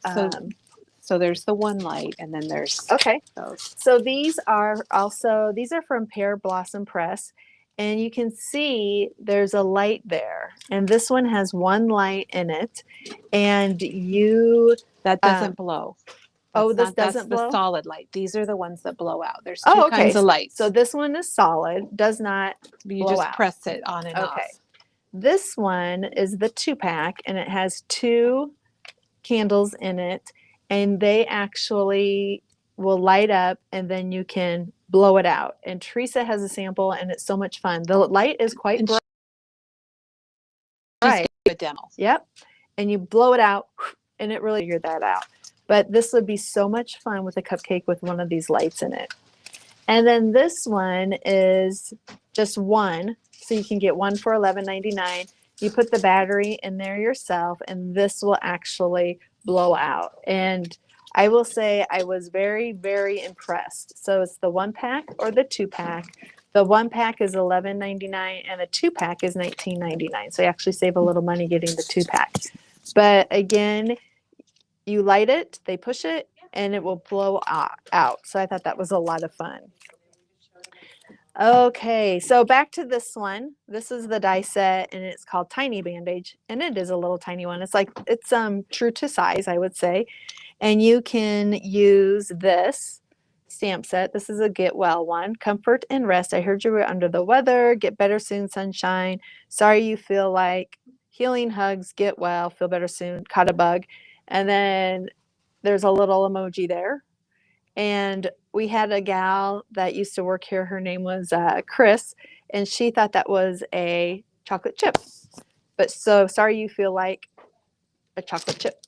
so there's the one light, and then there's okay. those. So these are from Pear Blossom Press, and you can see there's a light there, and this one has one light in it, and that doesn't blow. This doesn't blow? That's the solid light. These are the ones that blow out. There's two kinds of lights. So this one is solid, does not you blow just out. Press it on and off. This one is the 2-pack, and it has 2 candles in it, and they actually will light up, and then you can blow it out. And Teresa has a sample, and it's so much fun. The light is quite bright. She's a demo. Yep. And you blow it out, and it really figured that out. But this would be so much fun with a cupcake with one of these lights in it. And then this one is just one, so you can get one for $11.99. You put the battery in there yourself, and this will actually blow out. And I will say I was very, very impressed. So it's the 1-pack or the 2-pack. The 1-pack is $11.99, and the 2-pack is $19.99. So you actually save a little money getting the 2-pack. But again, you light it, they push it, and it will blow out. So I thought that was a lot of fun. Okay, so back to this one. This is the die set, and it's called Tiny Bandage, and it is a little tiny one. It's true to size, I would say. And you can use this stamp set. This is a Get Well one. Comfort and Rest. I heard you were under the weather. Get better soon, sunshine. Sorry you feel like. Healing hugs. Get well. Feel better soon. Caught a bug. And then there's a little emoji there. And we had a gal that used to work here. Her name was Chris, and she thought that was a chocolate chip. But so sorry you feel like a chocolate chip.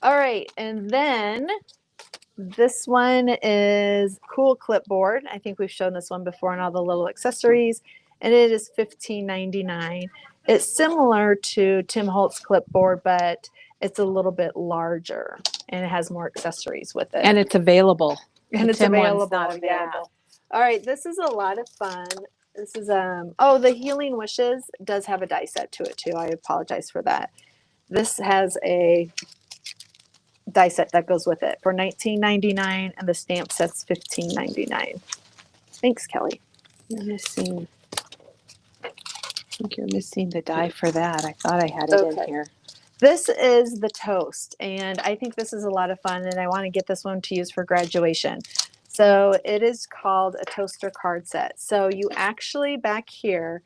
All right, and then this one is Cool Clipboard. I think we've shown this one before and all the little accessories, and it is $15.99. It's similar to Tim Holtz clipboard, but it's a little bit larger, and it has more accessories with it. And it's available. And it's available. Not available. Yeah. All right, this is a lot of fun. This is the Healing Wishes does have a die set to it too. I apologize for that. This has a die set that goes with it for $19.99, and the stamp set's $15.99. Thanks, Kelly. You're missing. I think you're missing the die for that. I thought I had it in here. This is the toast, and I think this is a lot of fun, and I want to get this one to use for graduation. So it is called a toaster card set. So you actually back here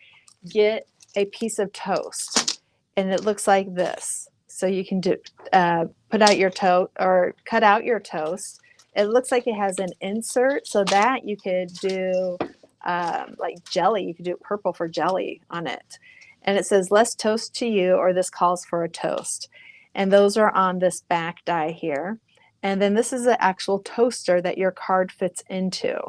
get a piece of toast, and it looks like this. So you can do put out your toast or cut out your toast. It looks like it has an insert, so that you could do like jelly. You could do purple for jelly on it. And it says, less toast to you, or this calls for a toast. And those are on this back die here. And then this is an actual toaster that your card fits into.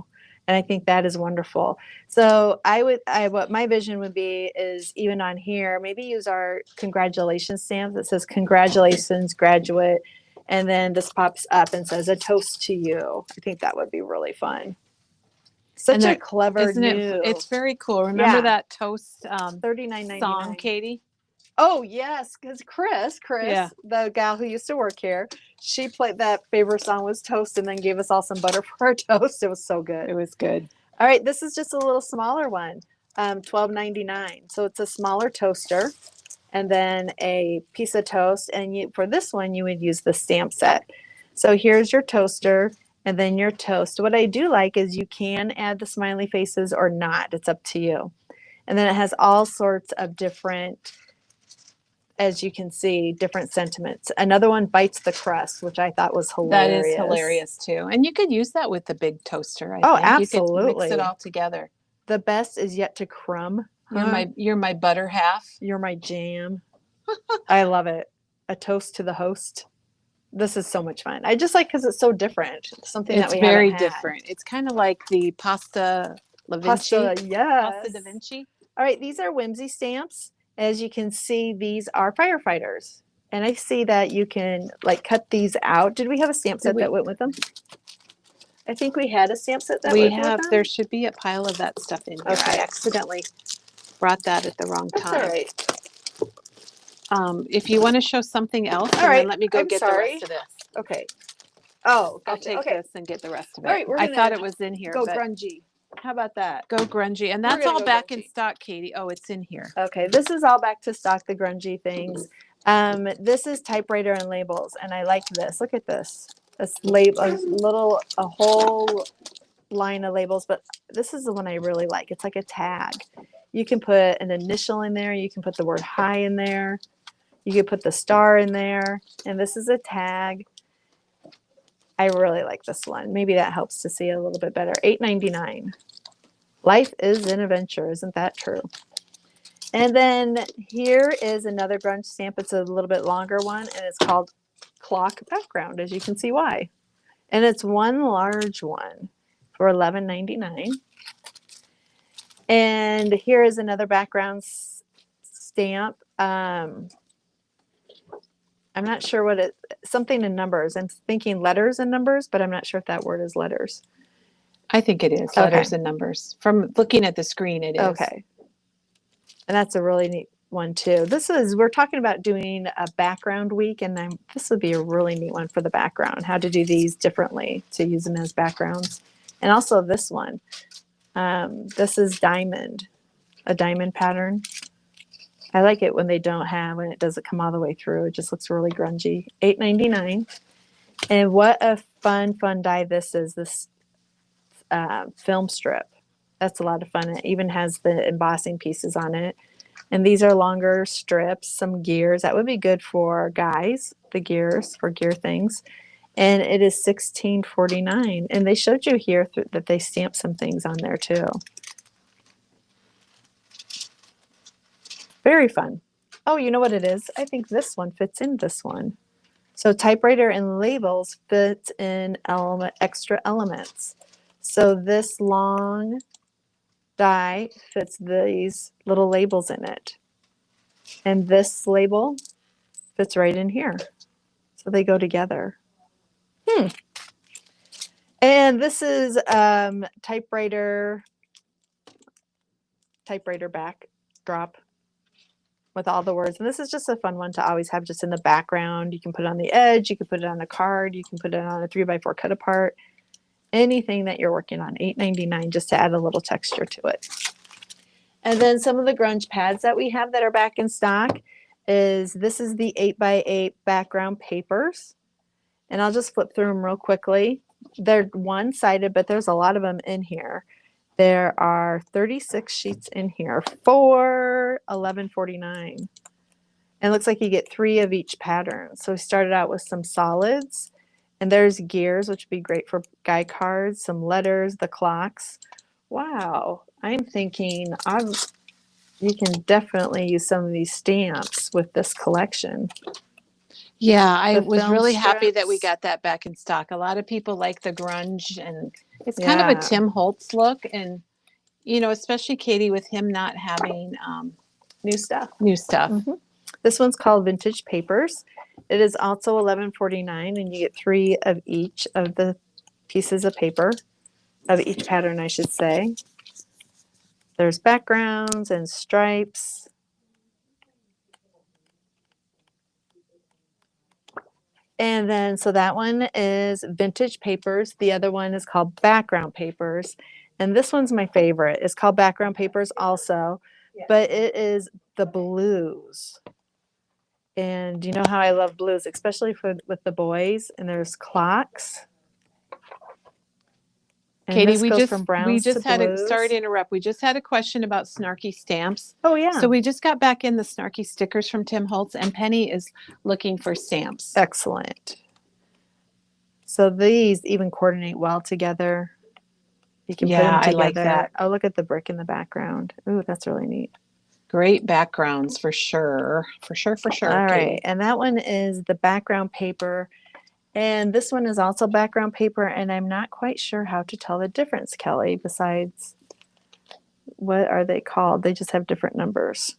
And I think that is wonderful. So what my vision would be is even on here, maybe use our congratulations stamp that says congratulations, graduate. And then this pops up and says a toast to you. I think that would be really fun. Such a clever It's very cool. Remember that toast $39.99 song, Katie? Oh yes, because Chris, the gal who used to work here, she played that favorite song was Toast, and then gave us all some butter for our toast. It was so good. It was good. All right, this is just a little smaller one, $12.99. So it's a smaller toaster, and then a piece of toast. And for this one, you would use the stamp set. So here's your toaster. And then your toast. What I do like is you can add the smiley faces or not. It's up to you. And then it has all sorts of different, as you can see, different sentiments. Another one, bites the crust, which I thought was hilarious. That is hilarious too. And you could use that with the big toaster. I think. Absolutely. You could mix it all together. The best is yet to crumb. You're my butter half. You're my jam. I love it. A toast to the host. This is so much fun. I just like because it's so different. Something that It's we very haven't had. different. It's kind of like the pasta Vinci. Pasta, yes. Pasta da Vinci. All right, these are Whimsy stamps. As you can see, these are firefighters. And I see that you can like cut these out. Did we have a stamp set that went with them? I think we had a stamp set that went with them. There should be a pile of that stuff in here. Okay. I accidentally brought that at the wrong time. That's all right. If you want to show something else, then let me go get the rest of this. Okay. Oh, gotcha. I'll take this and get the rest of it. All right, I thought it was in here. Go grungy. How about that? Go grungy. And that's all back in stock, Katie. Oh, it's in here. Okay, this is all back to stock, the grungy things. This is typewriter and labels, and I like this. Look at this. This a whole line of labels, but this is the one I really like. It's like a tag. You can put an initial in there. You can put the word hi in there. You can put the star in there, and this is a tag. I really like this one. Maybe that helps to see it a little bit better. $8.99. Life is an adventure. Isn't that true? And then here is another grunge stamp. It's a little bit longer one, and it's called Clock Background, as you can see why. And it's one large one for $11.99. And here is another background stamp. I'm not sure what it, something in numbers. I'm thinking letters and numbers, but I'm not sure if that word is letters. I think it is letters and numbers. From looking at the screen, it is. Okay. And that's a really neat one too. We're talking about doing a background week, and this would be a really neat one for the background, how to do these differently to use them as backgrounds. And also this one. This is diamond, a diamond pattern. I like it when it doesn't come all the way through. It just looks really grungy. $8.99. And what a fun die this is, this film strip. That's a lot of fun. It even has the embossing pieces on it. And these are longer strips, some gears. That would be good for guys, the gears, for gear things. And it is $16.49. And they showed you here that they stamped some things on there too. Very fun. Oh, you know what it is? I think this one fits in this one. So typewriter and labels fit in extra elements. So this long die fits these little labels in it. And this label fits right in here. So they go together. And this is typewriter backdrop with all the words. And this is just a fun one to always have just in the background. You can put it on the edge. You can put it on a card. You can put it on a 3x4 cut apart. Anything that you're working on. $8.99 just to add a little texture to it. And then some of the grunge pads that we have that are back in stock this is the 8x8 background papers. And I'll just flip through them real quickly. They're one-sided, but there's a lot of them in here. There are 36 sheets in here for $11.49. And it looks like you get 3 of each pattern. So we started out with some solids. And there's gears, which would be great for guy cards, some letters, the clocks. Wow. I'm thinking you can definitely use some of these stamps with this collection. Yeah, I was really happy that we got that back in stock. A lot of people like the grunge, and it's kind of a Tim Holtz look. And, especially Katie, with him not having new stuff. Mm-hmm. This one's called Vintage Papers. It is also $11.49, and you get 3 of each of the pieces of paper, of each pattern, I should say. There's backgrounds and stripes. And then, so that one is Vintage Papers. The other one is called Background Papers. And this one's my favorite. It's called Background Papers also, but it is the blues. And you know how I love blues, especially with the boys. And there's clocks. And Katie, sorry to interrupt. We just had a question about snarky stamps. Oh, yeah. So we just got back in the snarky stickers from Tim Holtz, and Penny is looking for stamps. Excellent. So these even coordinate well together. You can put them together. I like that. Oh, look at the brick in the background. Ooh, that's really neat. Great backgrounds for sure. For sure. All right. And that one is the background paper. And this one is also background paper, and I'm not quite sure how to tell the difference, Kelly, besides what are they called? They just have different numbers.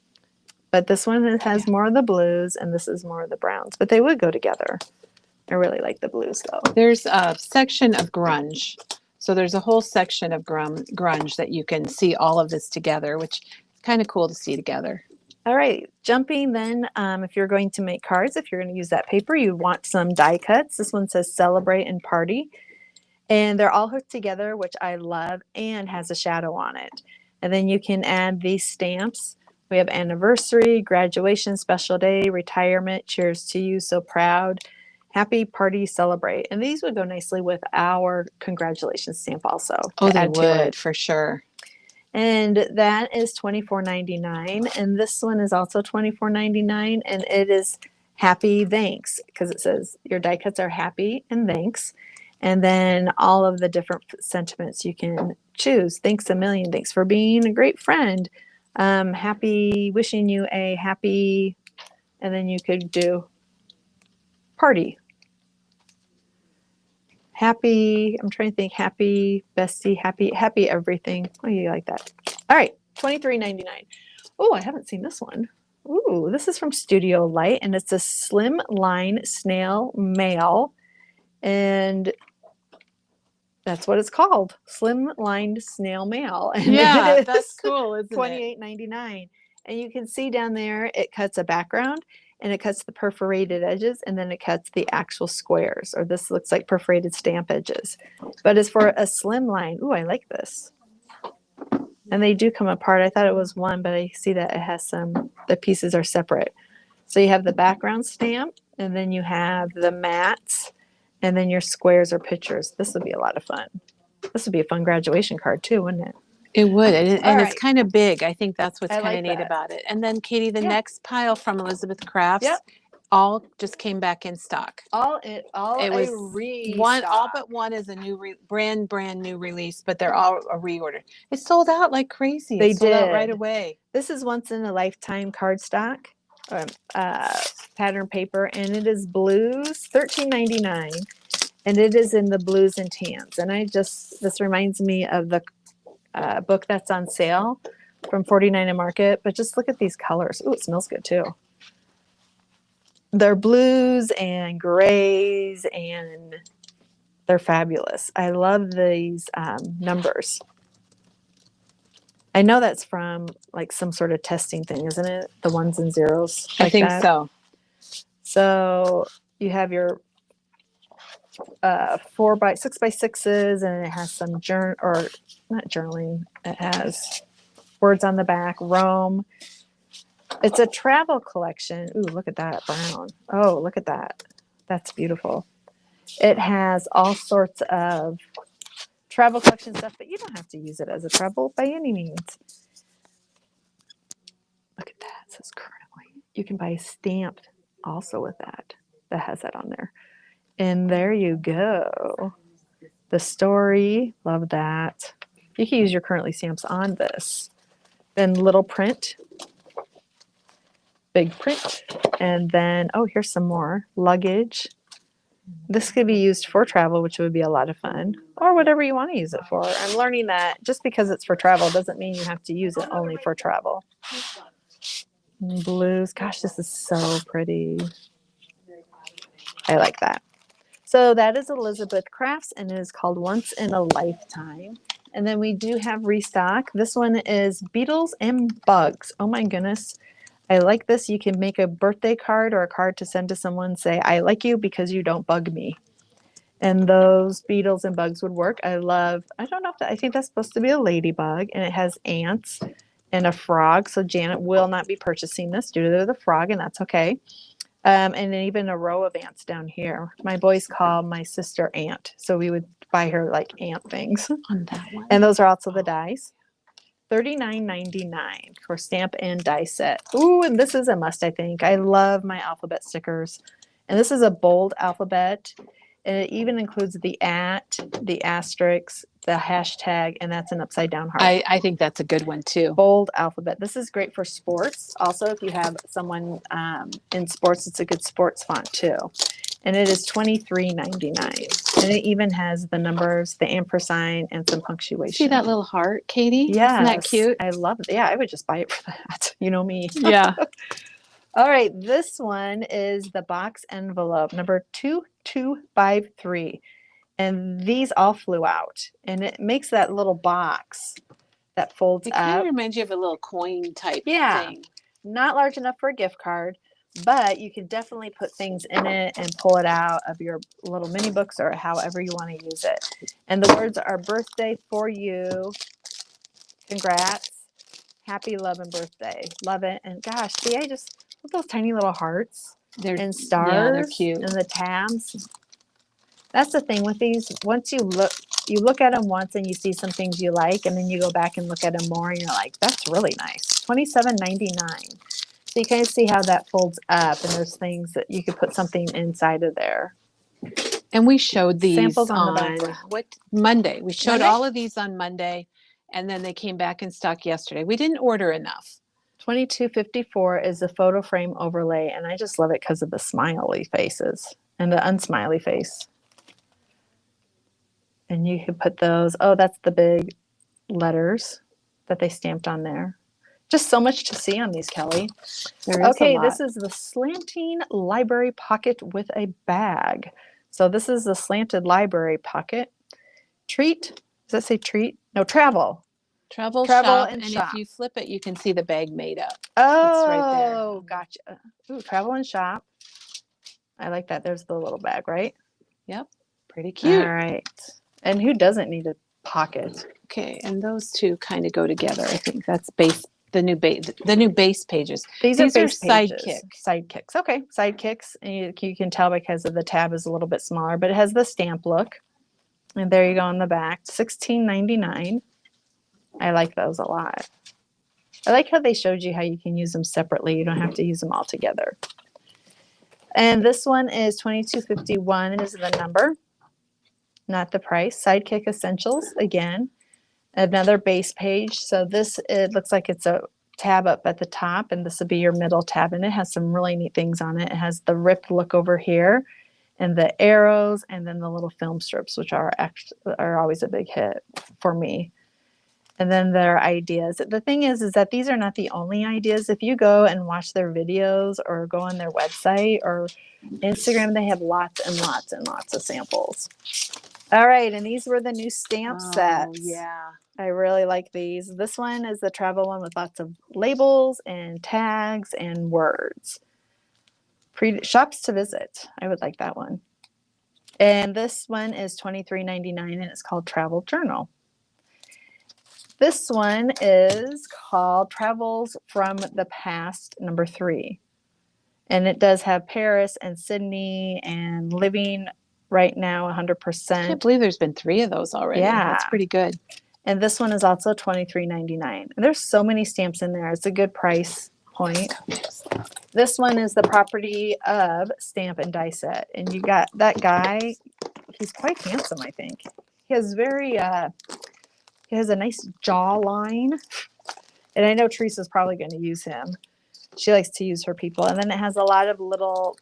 But this one has more of the blues, and this is more of the browns, but they would go together. I really like the blues, though. There's a section of grunge. So there's a whole section of grunge that you can see all of this together, which is kind of cool to see together. All right, jumping then, if you're going to make cards, if you're going to use that paper, you want some die cuts. This one says celebrate and party. And they're all hooked together, which I love, and has a shadow on it. And then you can add these stamps. We have anniversary, graduation, special day, retirement, cheers to you, so proud, happy, party, celebrate. And these would go nicely with our congratulations stamp also. Oh, they would, for sure. And that is $24.99. And this one is also $24.99. And it is happy thanks, because it says your die cuts are happy and thanks. And then all of the different sentiments you can choose. Thanks a million. Thanks for being a great friend. Happy, wishing you a happy, and then you could do party. Happy, I'm trying to think, happy, bestie, happy everything. Oh, you like that. All right, $23.99. Oh, I haven't seen this one. Ooh, this is from Studio Light, and it's a Slimline Snail Mail. And that's what it's called, Slimline Snail Mail. And yeah, that's cool, isn't it? $28.99. And you can see down there, it cuts a background, and it cuts the perforated edges, and then it cuts the actual squares, or this looks like perforated stamp edges. But it's for a slimline. Ooh, I like this. And they do come apart. I thought it was one, but I see that it has some, the pieces are separate. So you have the background stamp, and then you have the mats, and then your squares or pictures. This would be a lot of fun. This would be a fun graduation card too, wouldn't it? It would, and it's kind of big. I think that's what's kind of neat that. about it. And then, Katie, the next pile from Elizabeth Crafts, all just came back in stock. It was one, all but one is a new brand new release, but they're all a reorder. It sold out like crazy. It sold out right away. This is once in a lifetime cardstock, pattern paper, and it is blues, $13.99, and it is in the blues and tans. And this reminds me of the book that's on sale from 49 a Market, but just look at these colors. Ooh, it smells good too. They're blues and grays, and they're fabulous. I love these numbers. I know that's from like some sort of testing thing, isn't it? The ones and zeros. I think so. So you have your 6x6s, and it has some not journaling. It has words on the back. Rome. It's a travel collection. Ooh, look at that brown. Oh, look at that. That's beautiful. It has all sorts of travel collection stuff, but you don't have to use it as a travel by any means. Look at that. It says currently. You can buy a stamp also with that has that on there. And there you go. The story. Love that. You can use your currently stamps on this. Then little print. Big print. And then, oh, here's some more. Luggage. This could be used for travel, which would be a lot of fun, or whatever you want to use it for. I'm learning that just because it's for travel doesn't mean you have to use it only for travel. Blues. Gosh, this is so pretty. I like that. So that is Elizabeth Crafts, and it is called Once in a Lifetime. And then we do have restock. This one is Beetles and Bugs. Oh my goodness. I like this. You can make a birthday card or a card to send to someone, say, I like you because you don't bug me. And those beetles and bugs would work. I think that's supposed to be a ladybug, and it has ants and a frog. So Janet will not be purchasing this due to the frog, and that's okay. And then even a row of ants down here. My boys call my sister Ant, so we would buy her like ant things. On that one. And those are also the dies. $39.99 for stamp and die set. Ooh, and this is a must, I think. I love my alphabet stickers. And this is a bold alphabet. And it even includes the @ the asterisk, the hashtag, and that's an upside down heart. I think that's a good one too. Bold alphabet. This is great for sports. Also, if you have someone in sports, it's a good sports font too. And it is $23.99. And it even has the numbers, the ampersand, and some punctuation. See that little heart, Katie? Yeah. Isn't that cute? I love it. Yeah, I would just buy it for that. You know me. Yeah. All right. This one is the box envelope, number 2253. And these all flew out. And it makes that little box that folds It up. kind of reminds you of a little coin type thing. Not large enough for a gift card, but you can definitely put things in it and pull it out of your little mini books or however you want to use it. And the words are birthday for you. Congrats. Happy love and birthday. Love it. And gosh, see, I just love those tiny little hearts and stars. Yeah, they're cute. And the tabs. That's the thing with these. Once you look at them once and you see some things you like, and then you go back and look at them more and you're like, that's really nice. $27.99. So you kind of see how that folds up, and there's things that you could put something inside of there. And we showed these Samples on what Monday. We showed all of these on Monday, and then they came back in stock yesterday. We didn't order enough. $22.54 is the photo frame overlay, and I just love it because of the smiley faces and the unsmiley face. And you could put those. Oh, that's the big letters that they stamped on there. Just so much to see on these, Kelly. Okay, this is the slanting library pocket with a bag. So this is the slanted library pocket. Treat. Does that say treat? No, travel. Travel shop, and shop. if you flip it, you can see the bag made up. Oh, it's right there. Gotcha. Ooh, travel and shop. I like that. There's the little bag, right? Yep. Pretty cute. All right. And who doesn't need a pocket? Okay, and those two kind of go together. I think that's the new base pages. These are base Sidekick. Sidekicks. Okay, Sidekicks. And you can tell because of the tab is a little bit smaller, but it has the stamp look. And there you go on the back. $16.99. I like those a lot. I like how they showed you how you can use them separately. You don't have to use them all together. And this one is $22.51 is the number, not the price. Sidekick Essentials, again, another base page. So this, it looks like it's a tab up at the top, and this will be your middle tab, and it has some really neat things on it. It has the ripped look over here, and the arrows, and then the little film strips, which are always a big hit for me. And then their ideas. The thing is that these are not the only ideas. If you go and watch their videos or go on their website or Instagram, they have lots and lots and lots of samples. All right, and these were the new stamp sets. Yeah. I really like these. This one is the travel one with lots of labels and tags and words. Shops to visit. I would like that one. And this one is $23.99, and it's called Travel Journal. This one is called Travels from the Past, number 3. And it does have Paris and Sydney and living right now 100%. I can't believe there's been 3 of those already. Yeah. That's pretty good. And this one is also $23.99. And there's so many stamps in there. It's a good price point. This one is the property of Stamp and Die Set. And you got that guy. He's quite handsome, I think. He has he has a nice jawline. And I know Teresa's probably going to use him. She likes to use her people. And then it has a lot of little,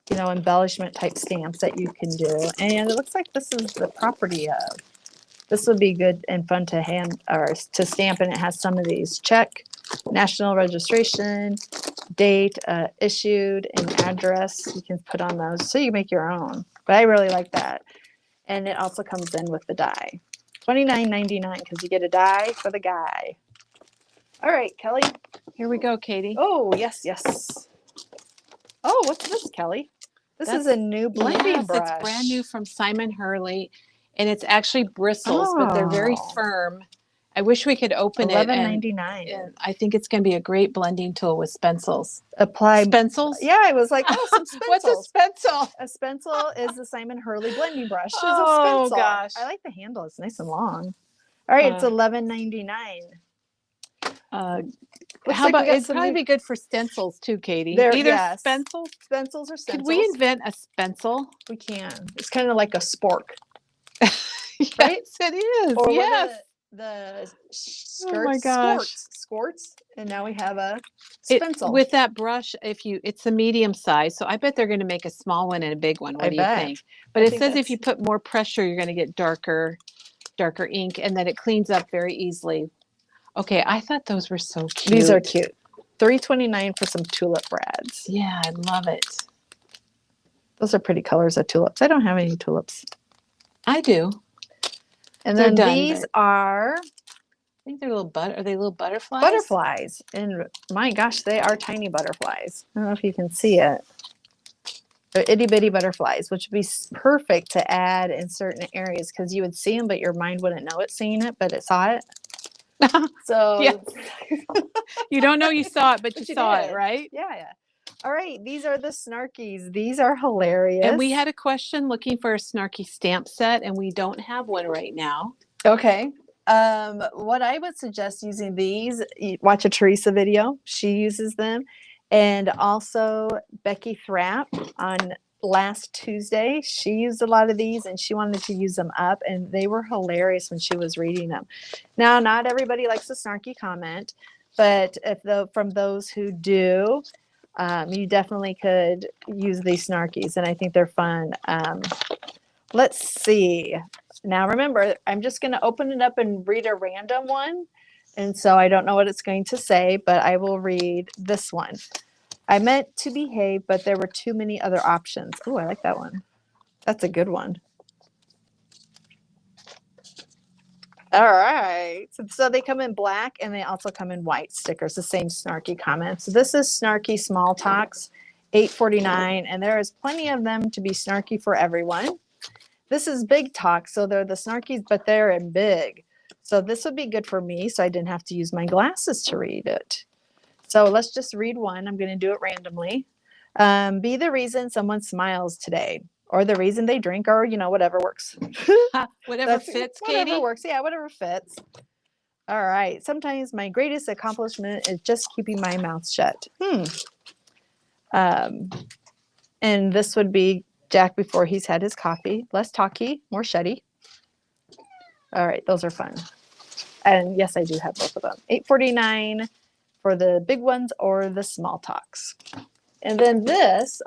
embellishment type stamps that you can do. And it looks like this is the property of. This would be good and fun to to stamp. And it has some of these. Check, national registration, date, issued, and address. You can put on those. So you make your own. But I really like that. And it also comes in with the die. $29.99 because you get a die for the guy. All right, Kelly. Here we go, Katie. Oh, yes, yes. Oh, what's this, Kelly? This is a new blending brush. It's brand new from Simon Hurley, and it's actually bristles, but they're very firm. I wish we could open it. $11.99. And I think it's going to be a great blending tool with stencils. Stencils? Yeah, I was like, oh, some stencils. What's a stencil? A stencil is the Simon Hurley blending brush. Oh, gosh. I like the handle. It's nice and long. All right, it's $11.99. How about it'd probably be good for stencils too, Katie? Either stencils or stencils. Could we invent a stencil? We can. It's kind of like a spork. Yes, it is. Or yes. the Oh my skirts, gosh. squirts, and now we have a It, stencil. with that brush, it's a medium size, so I bet they're going to make a small one and a big one. What do you think? But it says if you put more pressure, you're going to get darker ink, and then it cleans up very easily. Okay, I thought those were so cute. These are cute. $3.29 for some tulip brads. Yeah, I love it. Those are pretty colors of tulips. I don't have any tulips. I do. And then these are, I think they're are they little butterflies? Butterflies. And my gosh, they are tiny butterflies. I don't know if you can see it. They're itty bitty butterflies, which would be perfect to add in certain areas because you would see them, but your mind wouldn't know it's seeing it, but it saw it. So yeah. You don't know you saw it, but you saw it, right? Yeah. All right, these are the Snarkies. These are hilarious. And we had a question looking for a Snarky stamp set, and we don't have one right now. Okay. What I would suggest using these, watch a Teresa video. She uses them. And also Becky Thrapp on last Tuesday, she used a lot of these and she wanted to use them up, and they were hilarious when she was reading them. Now, not everybody likes a snarky comment, but from those who do, you definitely could use these Snarkies, and I think they're fun. Let's see. Now, remember, I'm just going to open it up and read a random one. And so I don't know what it's going to say, but I will read this one. I meant to behave, but there were too many other options. Oh, I like that one. That's a good one. All right. So they come in black and they also come in white stickers, the same snarky comments. So this is Snarky Small Talks, $8.49, and there is plenty of them to be snarky for everyone. This is Big Talk, so they're the snarkies, but they're in big. So this would be good for me, so I didn't have to use my glasses to read it. So let's just read one. I'm going to do it randomly. Be the reason someone smiles today, or the reason they drink, or, whatever works. Whatever fits, Katie. Whatever works. Yeah, whatever fits. All right. Sometimes my greatest accomplishment is just keeping my mouth shut. And this would be Jack before he's had his coffee. Less talky, more shutty. All right. Those are fun. And yes, I do have both of them. $8.49 for the big ones or the small talks. And then this,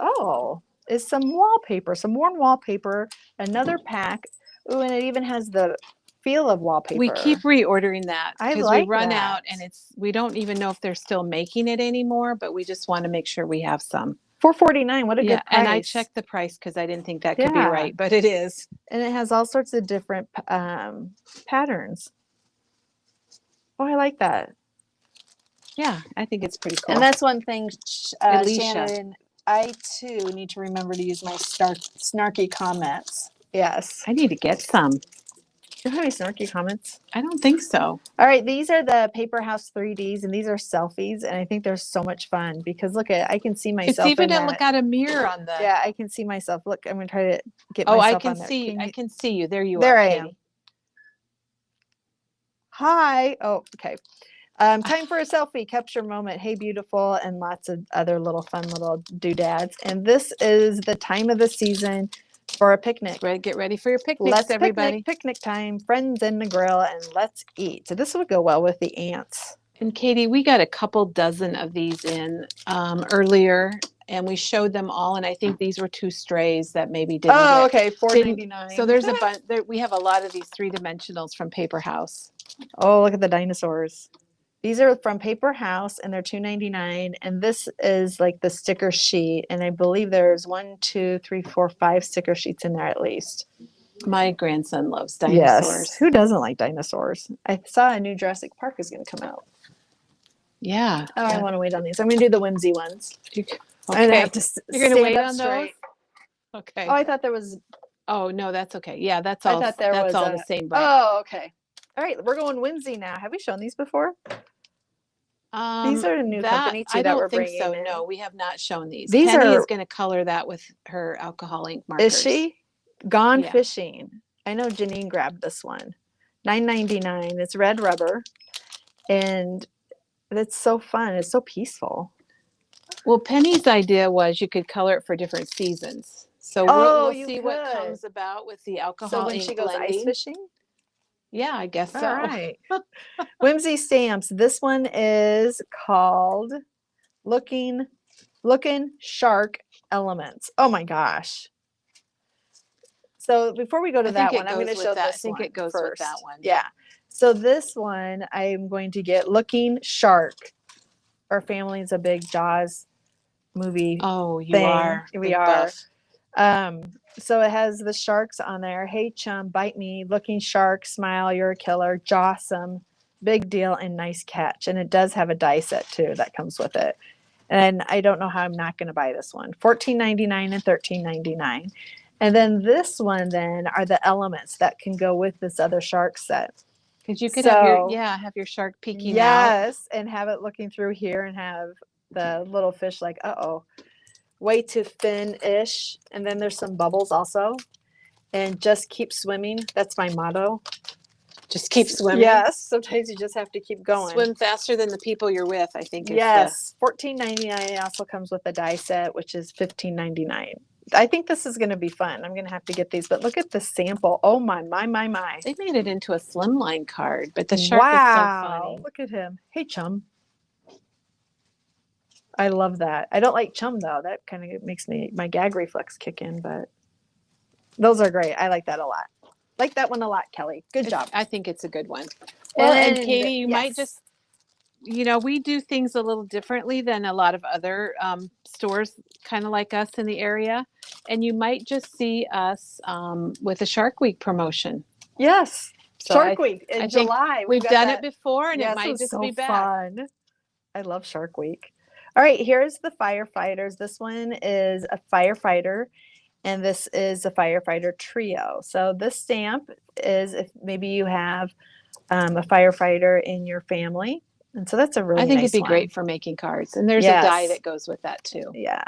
is some wallpaper, some worn wallpaper, another pack. Ooh, and it even has the feel of wallpaper. We keep reordering that because we run that. out, and we don't even know if they're still making it anymore, but we just want to make sure we have some. $4.49, what a good price. And I checked the price because I didn't think that could be right, but it is. And it has all sorts of different patterns. Oh, I like that. Yeah, I think it's pretty cool. And that's one thing, Shannon, I too need to remember to use my snarky comments. Yes. I need to get some. Do you have any snarky comments? I don't think so. All right, these are the Paper House 3Ds, and these are selfies, and I think they're so much fun because I can see myself. It's even to look at a mirror on the. Yeah, I can see myself. Look, I'm gonna try to get myself. I can see. I can see you. There you are. There I am. Hi. Oh, okay. Time for a selfie. Capture moment. Hey, beautiful, and lots of other little fun little doodads. And this is the time of the season for a picnic. Get ready for your picnics, everybody. Picnic time. Friends in the grill, and let's eat. So this would go well with the ants. And Katie, we got a couple dozen of these in earlier, and we showed them all. And I think these were 2 strays that maybe didn't. Oh, okay, $4.99. So there's a bunch. We have a lot of these 3-dimensionals from Paper House. Oh, look at the dinosaurs. These are from Paper House, and they're $2.99. And this is like the sticker sheet. And I believe there's 1, 2, 3, 4, 5 sticker sheets in there at least. My grandson loves dinosaurs. Yes. Who doesn't like dinosaurs? I saw a new Jurassic Park is going to come out. Yeah. Oh, I want to wait on these. I'm going to do the whimsy ones. Okay. I have to You're going to wait on straight. those? Okay. Oh, I thought there was. Oh, no, that's okay. Yeah, that's all. I thought there was all the same brand. Oh, okay. All right, we're going whimsy now. Have we shown these before? These are a new company too that we're bringing in. I don't think so. No, we have not shown these. Penny is going to color that with her alcohol ink markers. Is she? Gone Fishing. I know Janine grabbed this one. $9.99. It's red rubber, and it's so fun. It's so peaceful. Well, Penny's idea was you could color it for different seasons. So we'll see what comes about with the alcohol ink. So when she goes ice fishing? Yeah, I guess so. All right. Whimsy Stamps. This one is called Looking Shark Elements. Oh my gosh. So before we go to that one, I'm going to show this one I think it goes with that one. Yeah. So this one, I'm going to get Looking Shark. Our family's a big Jaws movie. Oh, you thing. are. We Big are. Buff. So it has the sharks on there. Hey chum, bite me. Looking shark, smile, you're a killer. Jawsome, big deal, and nice catch. And it does have a die set too that comes with it. And I don't know how I'm not going to buy this one. $14.99 and $13.99. And then this one then are the elements that can go with this other shark set. Because you could have your shark peeking out. Yes, and have it looking through here and have the little fish like, uh-oh, way too thin-ish. And then there's some bubbles also. And just keep swimming. That's my motto. Just keep swimming. Yes, sometimes you just have to keep going. Swim faster than the people you're with, I think. Yes, $14.99 also comes with a die set, which is $15.99. I think this is going to be fun. I'm going to have to get these, but look at the sample. Oh my. They made it into a Slimline card, but the shark is so funny. Look at him. Hey, chum. I love that. I don't like chum though. That kind of makes my gag reflex kick in, but those are great. I like that a lot. Like that one a lot, Kelly. Good job. I think it's a good one. Well, and Katie, you might just, we do things a little differently than a lot of other stores kind of like us in the area. And you might just see us with a Shark Week promotion. Yes. So Shark Week in July. We've done it before and it might just be back. Fun. I love Shark Week. All right, here's the firefighters. This one is a firefighter, and this is a firefighter trio. So this stamp is if maybe you have a firefighter in your family. And so that's a really nice one. I think it'd be great for making cards. And there's a die that goes with that too. Yeah.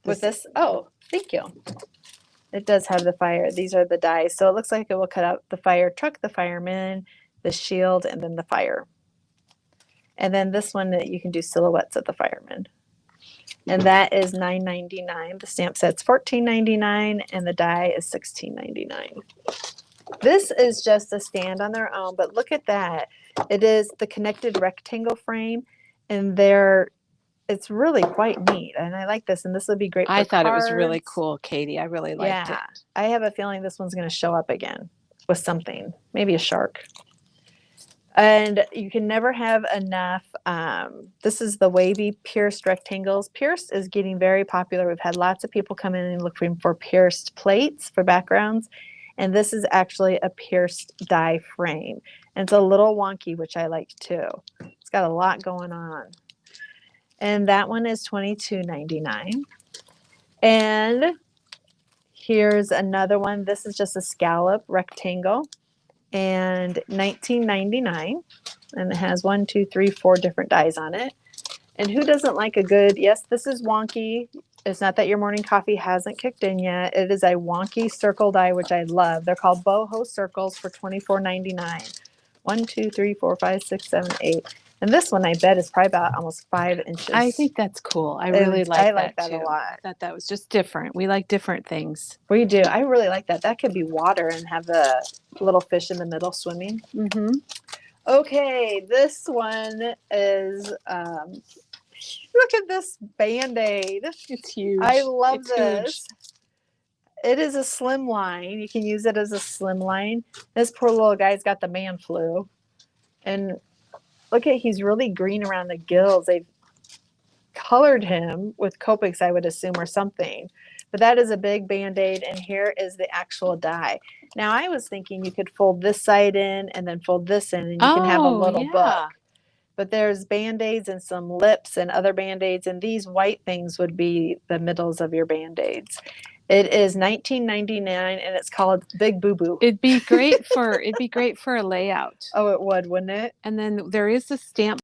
With this, oh, thank you. It does have the fire. These are the dies. So it looks like it will cut out the fire truck, the fireman, the shield, and then the fire. And then this one that you can do silhouettes of the firemen. And that is $9.99. The stamp set's $14.99 and the die is $16.99. This is just a stand on their own, but look at that. It is the connected rectangle frame, and it's really quite neat. And I like this, and this would be great for I thought cards. It was really cool, Katie. I really liked it. I have a feeling this one's going to show up again with something, maybe a shark. And you can never have enough. This is the wavy pierced rectangles. Pierced is getting very popular. We've had lots of people come in and looking for pierced plates for backgrounds. And this is actually a pierced die frame. And it's a little wonky, which I like too. It's got a lot going on. And that one is $22.99. And here's another one. This is just a scallop rectangle. And $19.99, and it has 1, 2, 3, 4 different dies on it. And who doesn't like a good, yes, this is wonky. It's not that your morning coffee hasn't kicked in yet. It is a wonky circle die, which I love. They're called boho circles for $24.99. 1, 2, 3, 4, 5, 6, 7, 8. And this one, I bet, is probably about almost 5 inches. I think that's cool. I really like that too. A lot. I thought that was just different. We like different things. We do. I really like that. That could be water and have the little fish in the middle swimming. Mm-hmm. Okay, this one is, look at this Band-Aid. It's huge. I love this. Huge. It is a Slimline. You can use it as a Slimline. This poor little guy's got the man flu. And look at, he's really green around the gills. They've colored him with Copics, I would assume, or something. But that is a big Band-Aid, and here is the actual die. Now, I was thinking you could fold this side in and then fold this in, and you can have a little book. But there's Band-Aids and some lips and other Band-Aids, and these white things would be the middles of your Band-Aids. It is $19.99, and it's called Big Boo Boo. It'd be great for a layout. Oh, it would, wouldn't it? And then there is a stamp